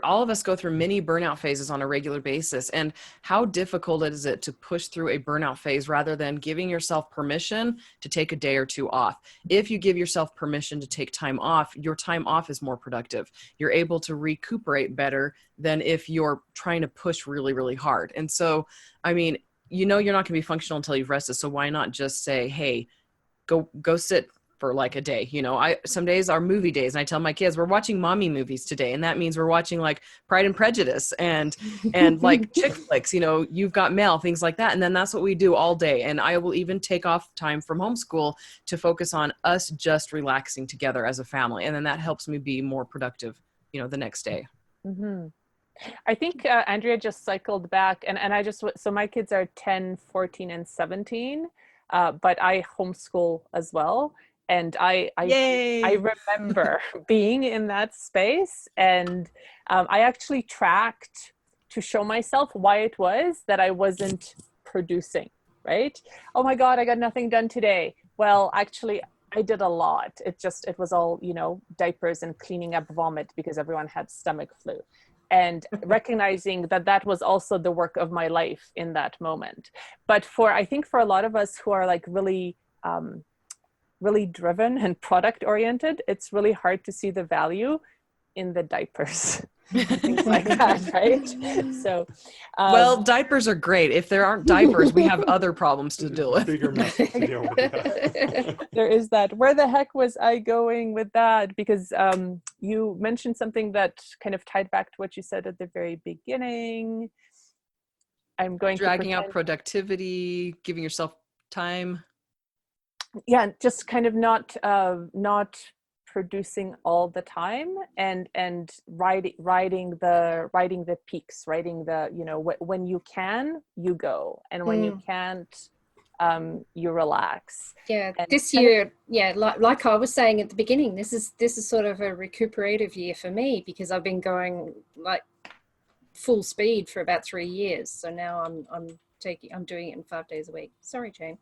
all of us go through many burnout phases on a regular basis. And how difficult is it to push through a burnout phase rather than giving yourself permission to take a day or 2 off? If you give yourself permission to take time off, your time off is more productive. You're able to recuperate better than if you're trying to push really, really hard. And so, I mean, you know, you're not going to be functional until you've rested. So why not just say, hey, go sit for like a day. You know, some days are movie days and I tell my kids, we're watching mommy movies today. And that means we're watching like Pride and Prejudice and like chick flicks, you know, You've Got Mail, things like that. And then that's what we do all day. And I will even take off time from homeschool to focus on us just relaxing together as a family. And then that helps me be more productive, you know, the next day. Mm-hmm. I think Andrea just cycled back and so my kids are 10, 14, and 17, but I homeschool as well. And I remember being in that space and I actually tracked to show myself why it was that I wasn't producing, right? Oh my God, I got nothing done today. Well, actually, I did a lot. It was all, you know, diapers and cleaning up vomit because everyone had stomach flu. And recognizing that was also the work of my life in that moment. But I think for a lot of us who are like really, really driven and product oriented, it's really hard to see the value in the diapers. Things like that, right? So, well, diapers are great. If there aren't diapers, we have other problems to deal with. Bigger mess to deal with. Yeah. There is that. Where the heck was I going with that? Because you mentioned something that kind of tied back to what you said at the very beginning. I'm going dragging out productivity, giving yourself time. Yeah, just kind of not producing all the time and riding the peaks, riding the, you know, when you can, you go, and when you can't, you relax. Yeah, and this year, like I was saying at the beginning, this is sort of a recuperative year for me because I've been going like full speed for about 3 years. So now I'm doing it in 5 days a week. Sorry, Jane.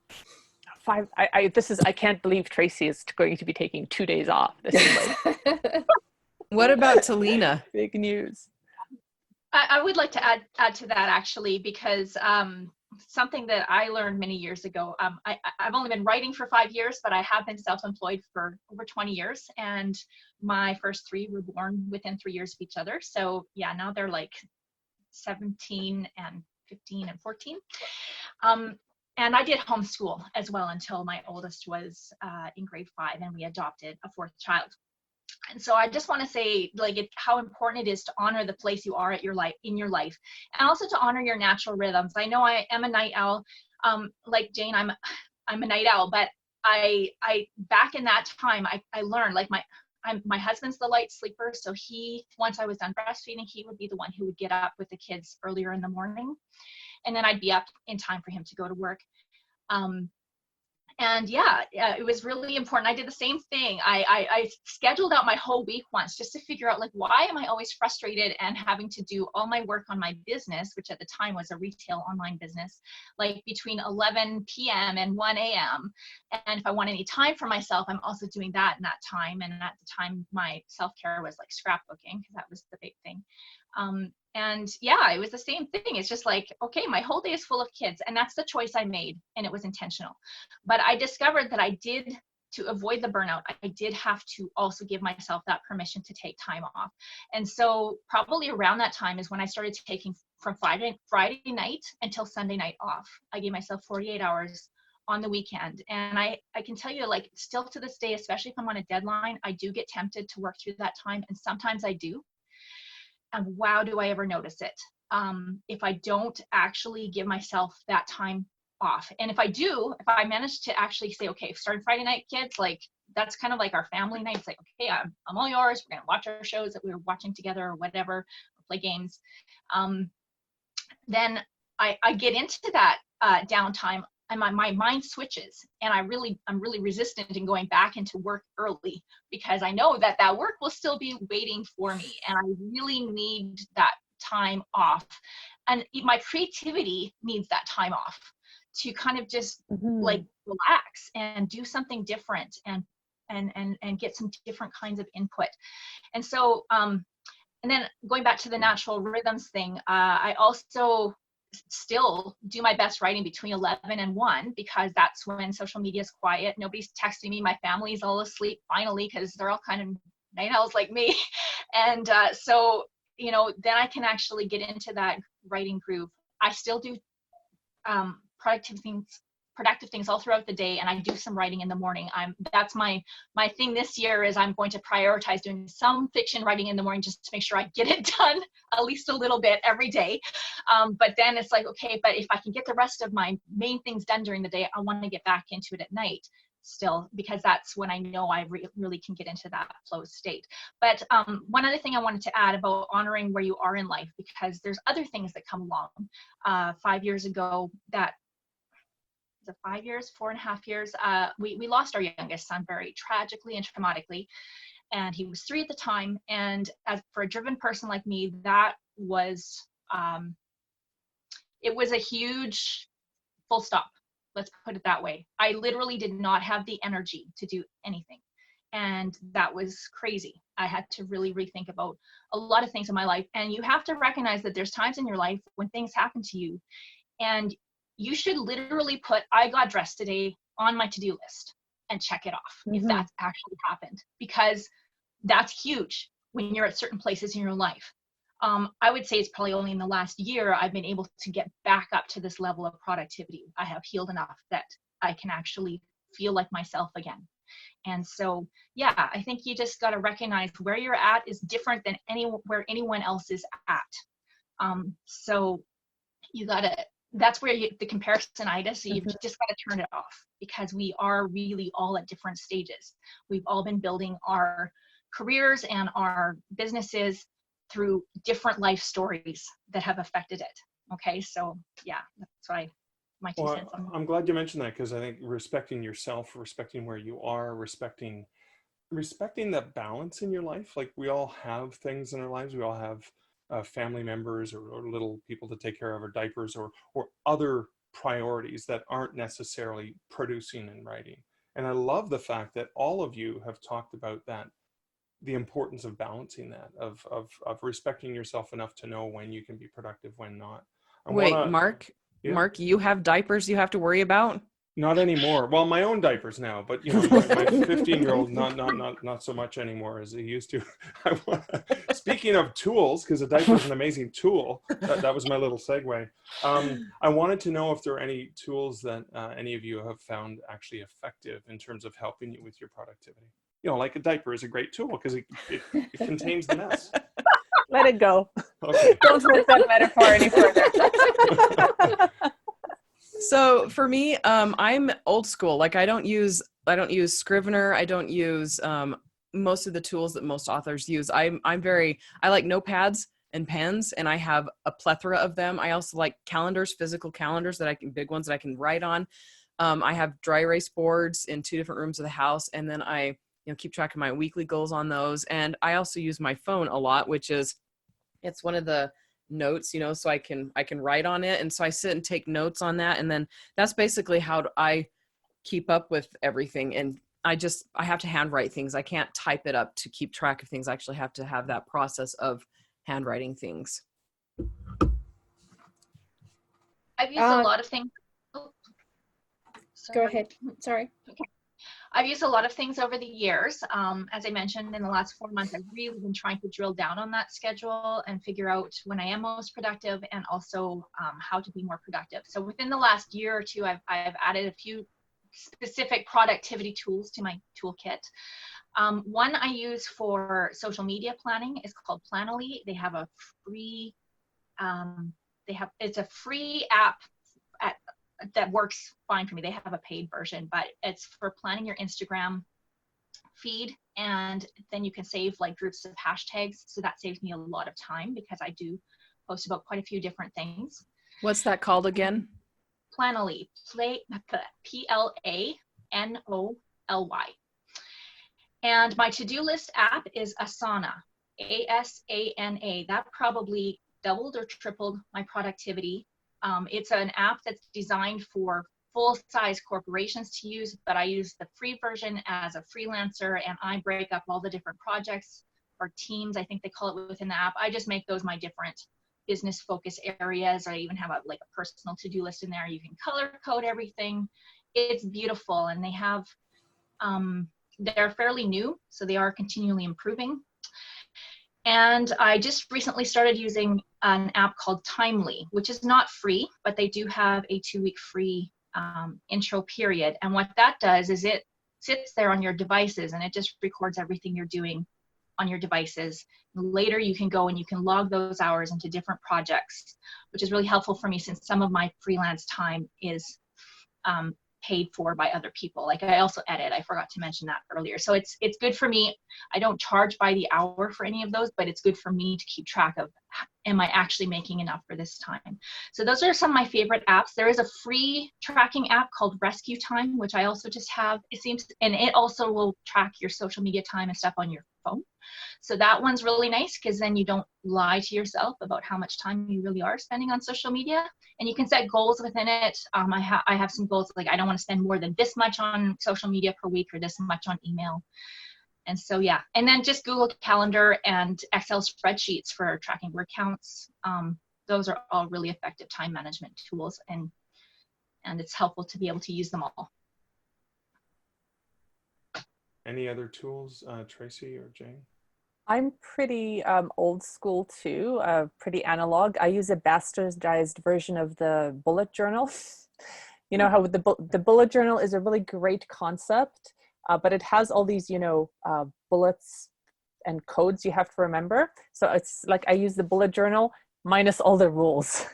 5. I can't believe Tracy is going to be taking 2 days off. This is like what about Talena? Big news. I would like to add to that actually, because something that I learned many years ago. I've only been writing for 5 years, but I have been self-employed for over 20 years. And my first 3 were born within 3 years of each other. So yeah, now they're like 17 and 15 and 14. And I did homeschool as well until my oldest was in grade 5, and we adopted a 4th child. And so I just want to say, like, how important it is to honor the place you are at in your life, and also to honor your natural rhythms. I know I am a night owl, like Jane. I'm a night owl, but I back in that time, I learned, like, my husband's the light sleeper, so once I was done breastfeeding, he would be the one who would get up with the kids earlier in the morning, and then I'd be up in time for him to go to work. And yeah, it was really important. I did the same thing. I scheduled out my whole week once just to figure out, like, why am I always frustrated and having to do all my work on my business, which at the time was a retail online business, like between 11 p.m. and 1 a.m. And if I want any time for myself, I'm also doing that in that time. And at the time, my self-care was like scrapbooking, because that was the big thing. And yeah, it was the same thing. It's just like, okay, my whole day is full of kids, and that's the choice I made, and it was intentional. But I discovered that to avoid the burnout, I did have to also give myself that permission to take time off. And so probably around that time is when I started taking from Friday night until Sunday night off. I gave myself 48 hours on the weekend. And I can tell you, like, still to this day, especially if I'm on a deadline, I do get tempted to work through that time. And sometimes I do. And wow, do I ever notice it if I don't actually give myself that time off. And if I manage to actually say, okay, starting Friday night, kids, like, that's kind of like our family night. It's like, okay, I'm all yours. We're gonna watch our shows that we were watching together or whatever, or play games. Then I get into that downtime, and my mind switches, and I'm really resistant in going back into work early, because I know that work will still be waiting for me, and I really need that time off. And my creativity needs that time off to kind of just like relax and do something different, and get some different kinds of input. And so and then going back to the natural rhythms thing, I also still do my best writing between 11 and 1, because that's when social media is quiet. Nobody's texting me. My family's all asleep finally, because they're all kind of night owls like me. And so, then I can actually get into that writing groove. I still do productive things all throughout the day, and I do some writing in the morning. That's my thing this year, is I'm going to prioritize doing some fiction writing in the morning, just to make sure I get it done at least a little bit every day. But then it's like, okay, but if I can get the rest of my main things done during the day, I want to get back into it at night still, because that's when I know I really can get into that flow state. But one other thing I wanted to add about honoring where you are in life, because there's other things that come along. 5 years ago, 5 years, 4.5 years, we lost our youngest son very tragically and traumatically, and he was 3 at the time. And as for a driven person like me, that was it was a huge full stop. Let's put it that way. I literally did not have the energy to do anything, and that was crazy. I had to really rethink about a lot of things in my life. And you have to recognize that there's times in your life when things happen to you, and you should literally put, I got dressed today on my to-do list, and check it off if that's actually happened, because that's huge when you're at certain places in your life. I would say it's probably only in the last year I've been able to get back up to this level of productivity. I have healed enough that I can actually feel like myself again. And so, yeah, I think you just got to recognize where you're at is different than where anyone else is at. So you got to, that's where the comparisonitis, so you've just got to turn it off, because we are really all at different stages. We've all been building our careers and our businesses through different life stories that have affected it. Okay, so yeah, that's my 2 cents on that. I'm glad you mentioned that, because I think respecting yourself, respecting where you are, respecting that balance in your life. Like, we all have things in our lives. We all have family members or little people to take care of, or diapers, or other priorities that aren't necessarily producing and writing. And I love the fact that all of you have talked about that, the importance of balancing that, of respecting yourself enough to know when you can be productive, when not. Wait, Mark, Yeah. Mark, you have diapers you have to worry about? Not anymore. Well, my own diapers now, but my 15-year-old not so much anymore as he used to. Speaking of tools, because a diaper is an amazing tool. That was my little segue. I wanted to know if there are any tools that any of you have found actually effective in terms of helping you with your productivity. Like a diaper is a great tool because it contains the mess. Let it go. Okay. Don't move that metaphor any further. So for me, I'm old school. Like I don't use Scrivener. I don't use most of the tools that most authors use. I like notepads and pens, and I have a plethora of them. I also like calendars, physical calendars big ones that I can write on. I have dry erase boards in 2 different rooms of the house, and then I keep track of my weekly goals on those. And I also use my phone a lot, it's one of the notes, so I can write on it. And so I sit and take notes on that. And then that's basically how I keep up with everything. And I have to handwrite things. I can't type it up to keep track of things. I actually have to have that process of handwriting things. I've used a lot of things. Oh, Go ahead. Sorry. Okay. I've used a lot of things over the years. As I mentioned, in the last 4 months, I've really been trying to drill down on that schedule and figure out when I am most productive, and also how to be more productive. So within the last year or two, I've added a few specific productivity tools to my toolkit. One I use for social media planning is called Planoly. They have a free, it's a free app that works fine for me. They have a paid version, but it's for planning your Instagram feed, and then you can save like groups of hashtags. So that saves me a lot of time because I do post about quite a few different things. What's that called again? Planoly, Planoly. And my to-do list app is Asana, Asana. That probably doubled or tripled my productivity. It's an app that's designed for full-size corporations to use, but I use the free version as a freelancer, and I break up all the different projects or teams, I think they call it, within the app. I just make those my different business focus areas. I even have a personal to-do list in there. You can color code everything. It's beautiful, and they have, they're fairly new, so they are continually improving. And I just recently started using an app called Timely, which is not free, but they do have a 2-week free intro period. And what that does is it sits there on your devices, and it just records everything you're doing on your devices. Later, you can go and you can log those hours into different projects, which is really helpful for me since some of my freelance time is paid for by other people. Like I also edit, I forgot to mention that earlier. So it's good for me. I don't charge by the hour for any of those, but it's good for me to keep track of, am I actually making enough for this time? So those are some of my favorite apps. There is a free tracking app called Rescue Time, which I also just have, it seems, and it also will track your social media time and stuff on your phone. So that one's really nice because then you don't lie to yourself about how much time you really are spending on social media, and you can set goals within it. I have some goals like I don't want to spend more than this much on social media per week or this much on email. And so, yeah, and then just Google Calendar and Excel spreadsheets for tracking word counts. Those are all really effective time management tools, and it's helpful to be able to use them all. Any other tools, Tracy or Jane? I'm pretty old school too, pretty analog. I use a bastardized version of the bullet journal. You know how the bullet journal is a really great concept, but it has all these, bullets and codes you have to remember. So it's like I use the bullet journal minus all the rules.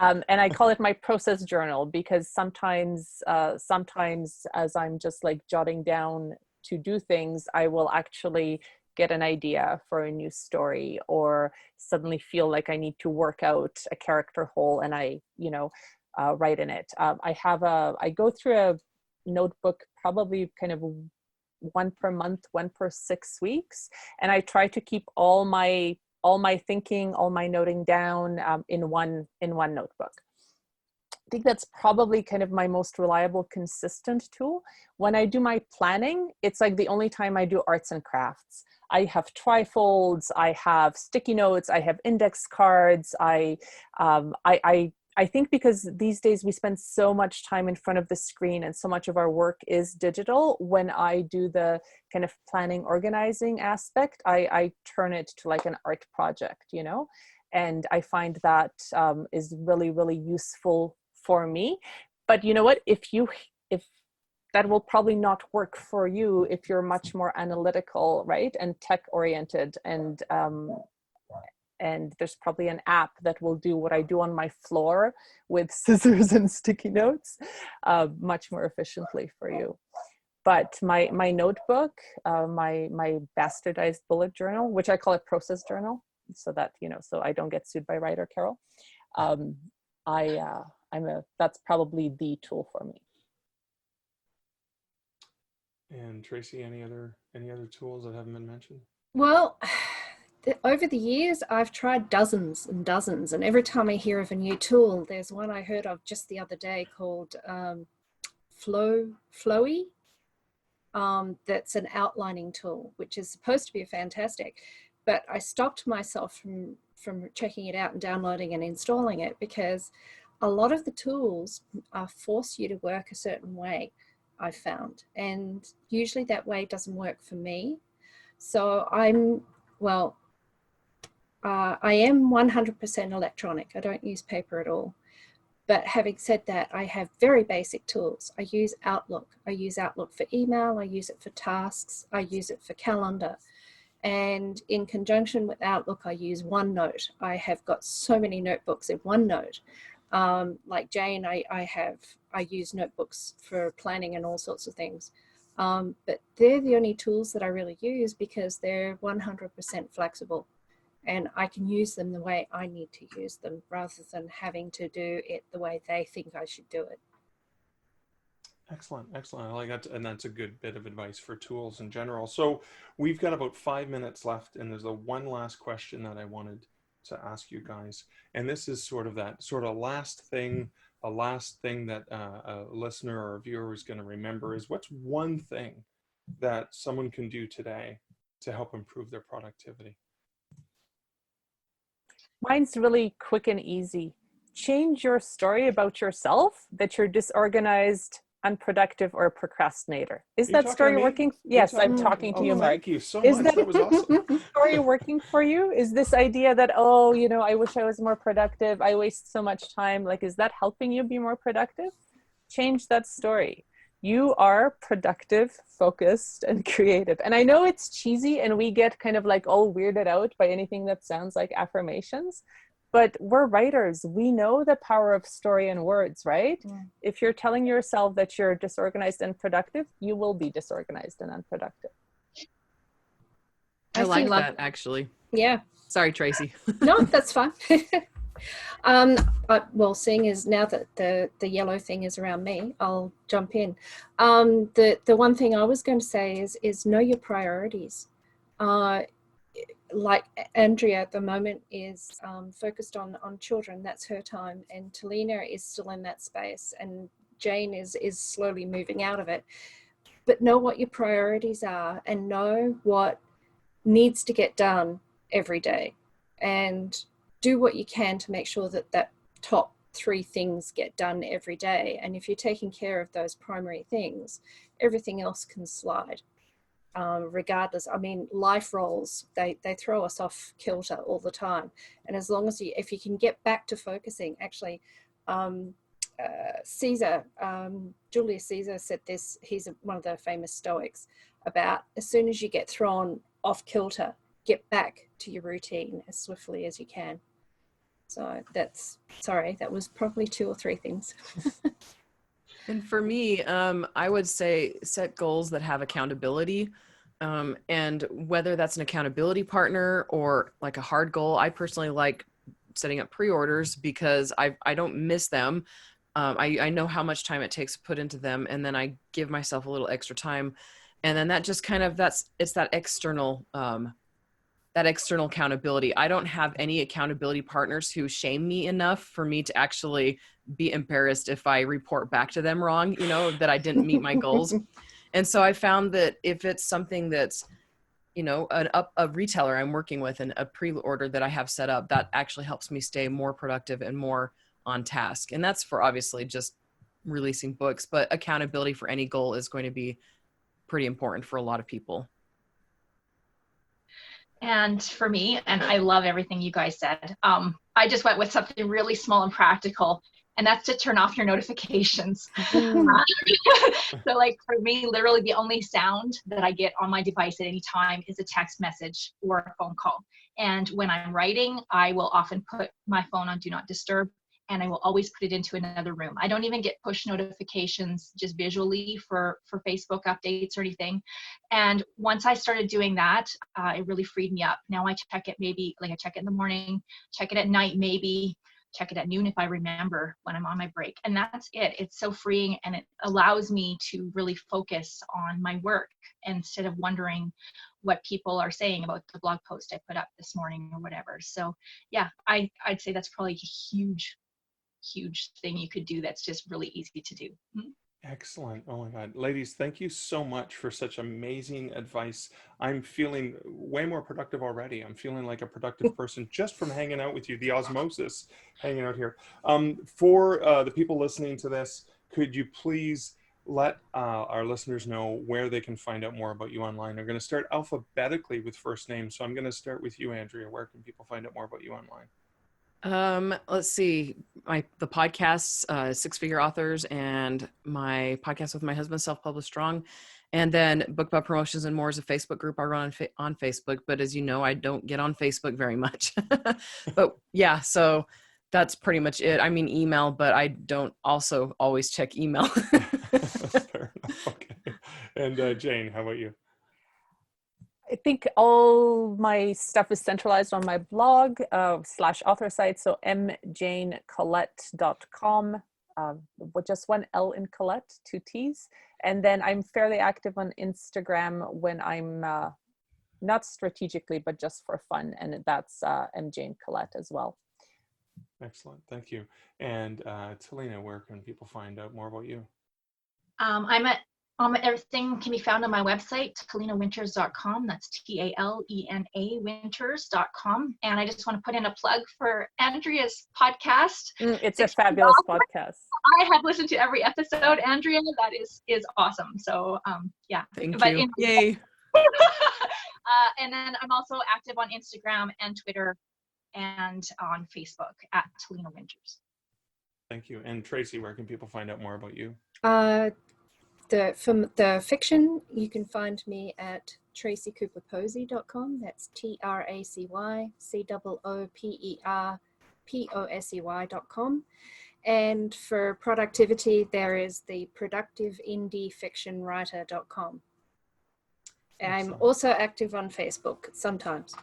And I call it my process journal because sometimes as I'm just like jotting down to do things, I will actually get an idea for a new story or suddenly feel like I need to work out a character hole, and I write in it. I go through a notebook probably kind of one per month, one per 6 weeks, and I try to keep all my thinking, all my noting down in one notebook. I think that's probably kind of my most reliable, consistent tool. When I do my planning, it's like the only time I do arts and crafts. I have trifolds, I have sticky notes, I have index cards. I I think because these days we spend so much time in front of the screen and so much of our work is digital, when I do the kind of planning, organizing aspect, I turn it to like an art project, you know, and I find that is really, really useful for me. But you know what, if that will probably not work for you if you're much more analytical, right, and tech oriented, and there's probably an app that will do what I do on my floor with scissors and sticky notes much more efficiently for you. But my notebook, my bastardized bullet journal, which I call a process journal, so that, you know, so I don't get sued by Ryder Carroll. That's probably the tool for me. And Tracy, any other tools that haven't been mentioned? Well, over the years, I've tried dozens and dozens, and every time I hear of a new tool, there's one I heard of just the other day called Flowy. That's an outlining tool, which is supposed to be fantastic, but I stopped myself from checking it out and downloading and installing it, because a lot of the tools force you to work a certain way, I've found, and usually that way doesn't work for me. So I am 100% electronic. I don't use paper at all. But having said that, I have very basic tools. I use Outlook. I use Outlook for email. I use it for tasks. I use it for calendar. And in conjunction with Outlook, I use OneNote. I have got so many notebooks in OneNote. Like Jane, I use notebooks for planning and all sorts of things. But they're the only tools that I really use, because they're 100% flexible, and I can use them the way I need to use them, rather than having to do it the way they think I should do it. Excellent. I like that, and that's a good bit of advice for tools in general. So we've got about 5 minutes left, and there's one last question that I wanted to ask you guys, and this is sort of last thing that a listener or a viewer is going to remember, is what's one thing that someone can do today to help improve their productivity? Mine's really quick and easy. Change your story about yourself that you're disorganized, unproductive, or a procrastinator. Is that story working? Yes, I'm talking to you, Mark. Thank you so much. That was awesome. Story working for you? Is this idea that, oh, you know, I wish I was more productive, I waste so much time, like, is that helping you be more productive? Change that story. You are productive, focused, and creative. And I know it's cheesy, and we get kind of like all weirded out by anything that sounds like affirmations, but we're writers. We know the power of story and words, right? Yeah. If you're telling yourself that you're disorganized and productive, you will be disorganized and unproductive. I like that, actually. Yeah. Sorry, Tracy. No, that's fine. Well, seeing as now that the yellow thing is around me, I'll jump in. The one thing I was going to say is know your priorities. Like Andrea at the moment is focused on children. That's her time, and Talena is still in that space, and Jane is slowly moving out of it. But know what your priorities are, and know what needs to get done every day, and do what you can to make sure that top 3 things get done every day. And if you're taking care of those primary things, everything else can slide. Regardless, I mean, life roles, they throw us off kilter all the time. And as long as if you can get back to focusing, actually, Julius Caesar said this, he's one of the famous Stoics, about as soon as you get thrown off kilter, get back to your routine as swiftly as you can. So that was probably 2 or 3 things. And for me, I would say set goals that have accountability. And whether that's an accountability partner or like a hard goal, I personally like setting up pre-orders because I don't miss them. I know how much time it takes to put into them, and then I give myself a little extra time. And then that just kind of, it's that external accountability. I don't have any accountability partners who shame me enough for me to actually be embarrassed if I report back to them wrong, you know, that I didn't meet my goals. And so I found that if it's something that's, you know, a retailer I'm working with and a pre-order that I have set up, that actually helps me stay more productive and more on task. And that's for obviously just releasing books, but accountability for any goal is going to be pretty important for a lot of people. And for me, and I love everything you guys said, I just went with something really small and practical, and that's to turn off your notifications. So like for me, literally the only sound that I get on my device at any time is a text message or a phone call. And when I'm writing, I will often put my phone on Do Not Disturb, and I will always put it into another room. I don't even get push notifications just visually for Facebook updates or anything. And once I started doing that, it really freed me up. Now I check it maybe, like I check it in the morning, check it at night maybe, check it at noon if I remember when I'm on my break. And that's it. It's so freeing, and it allows me to really focus on my work instead of wondering what people are saying about the blog post I put up this morning or whatever. So yeah, I'd say that's probably a huge thing you could do that's just really easy to do. Excellent. Oh my God. Ladies, thank you so much for such amazing advice. I'm feeling way more productive already. I'm feeling like a productive person just from hanging out with you, the osmosis hanging out here. For the people listening to this, could you please let our listeners know where they can find out more about you online? I'm going to start alphabetically with first name. So I'm going to start with you, Andrea. Where can people find out more about you online? Let's see, the podcasts, Six Figure Authors, and my podcast with my husband, Self-Published Strong, and then Book About Promotions and More is a Facebook group I run on Facebook. But as you know, I don't get on Facebook very much. But yeah, so that's pretty much it. I mean, email, but I don't also always check email. Fair enough. Okay. And Jane, how about you? I think all my stuff is centralized on my blog / author site. So mjanecolette.com, with just one L in Colette, 2 T's. And then I'm fairly active on Instagram when I'm not strategically, but just for fun. And that's mjanecolette as well. Excellent. Thank you. And Talena, where can people find out more about you? Everything can be found on my website, talenawinters.com. That's TALENA winters.com. And I just want to put in a plug for Andrea's podcast. It's a fabulous podcast. I have listened to every episode, Andrea. That is awesome. So yeah. Thank you. Yay. And then I'm also active on Instagram and Twitter and on Facebook at Talena Winters. Thank you. And Tracy, where can people find out more about you? From the fiction, you can find me at tracycooperposey.com. That's TracyCooperPossey.com. And for productivity, there is the productiveindyfictionwriter.com. I'm also active on Facebook sometimes.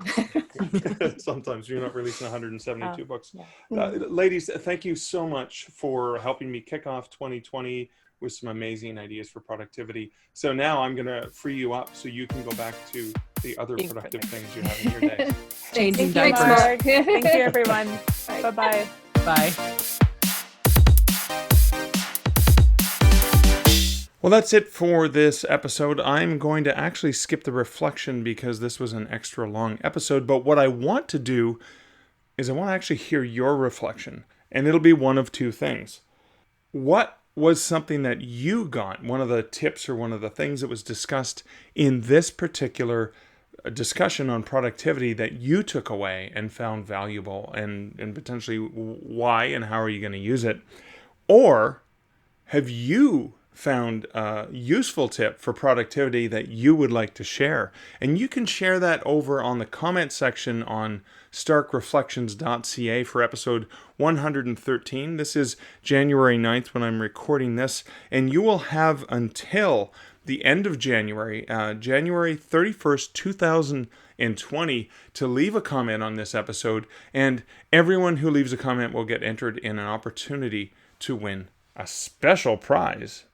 Sometimes you're not releasing 172 books. Yeah. Ladies, thank you so much for helping me kick off 2020 with some amazing ideas for productivity. So now I'm going to free you up so you can go back to the other productive things you have in your day. Changing Thank diapers. you, Mark. Thank you, everyone. Bye-bye. Bye. Well, that's it for this episode. I'm going to actually skip the reflection because this was an extra long episode. But what I want to do is I want to actually hear your reflection. And it'll be one of two things. What was something that you got, one of the tips or one of the things that was discussed in this particular discussion on productivity that you took away and found valuable, and potentially why and how are you going to use it? Or have you found a useful tip for productivity that you would like to share? And you can share that over on the comment section on starkreflections.ca for episode 113. This is January 9th when I'm recording this, and you will have until the end of January, January 31st, 2020, to leave a comment on this episode, and everyone who leaves a comment will get entered in an opportunity to win a special prize.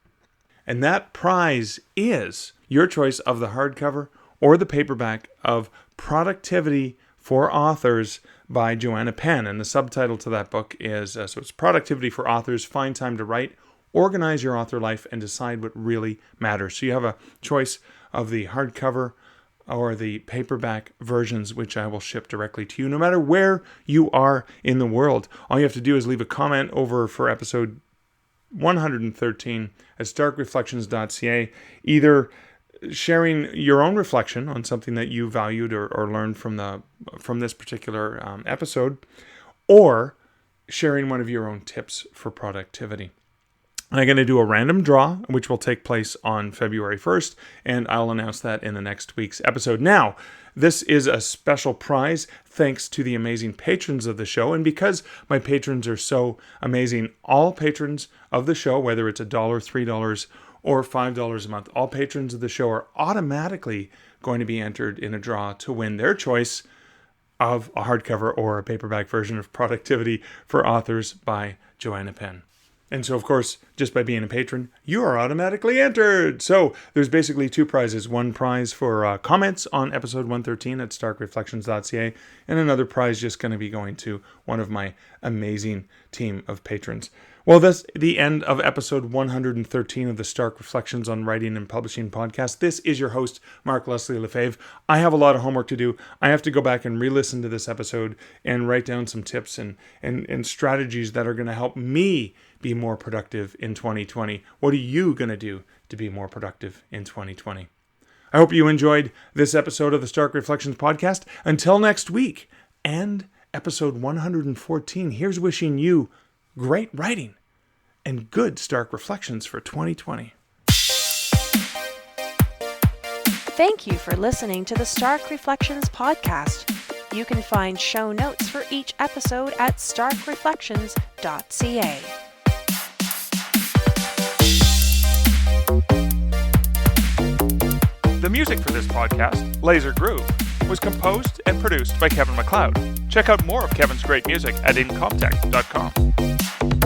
And that prize is your choice of the hardcover or the paperback of Productivity for Authors by Joanna Penn. And the subtitle to that book is, so it's Productivity for Authors, Find Time to Write, Organize Your Author Life, and Decide What Really Matters. So you have a choice of the hardcover or the paperback versions, which I will ship directly to you, no matter where you are in the world. All you have to do is leave a comment over for episode 113 at starkreflections.ca, either sharing your own reflection on something that you valued or learned from this particular episode, or sharing one of your own tips for productivity. I'm going to do a random draw, which will take place on February 1st, and I'll announce that in the next week's episode. Now, this is a special prize thanks to the amazing patrons of the show, and because my patrons are so amazing, all patrons of the show, whether it's $1, $3, or $5 a month, all patrons of the show are automatically going to be entered in a draw to win their choice of a hardcover or a paperback version of Productivity for Authors by Joanna Penn. And so, of course, just by being a patron, you are automatically entered. So there's basically two prizes. One prize for comments on episode 113 at starkreflections.ca, and another prize just going to be going to one of my amazing team of patrons. Well, that's the end of episode 113 of the Stark Reflections on Writing and Publishing podcast. This is your host, Mark Leslie Lefebvre. I have a lot of homework to do. I have to go back and re-listen to this episode and write down some tips and strategies that are going to help me be more productive in 2020. What are you going to do to be more productive in 2020? I hope you enjoyed this episode of the Stark Reflections podcast. Until next week and episode 114, here's wishing you great writing and good Stark Reflections for 2020. Thank you for listening to the Stark Reflections podcast. You can find show notes for each episode at starkreflections.ca. The music for this podcast, Laser Groove, was composed and produced by Kevin MacLeod. Check out more of Kevin's great music at incomptech.com.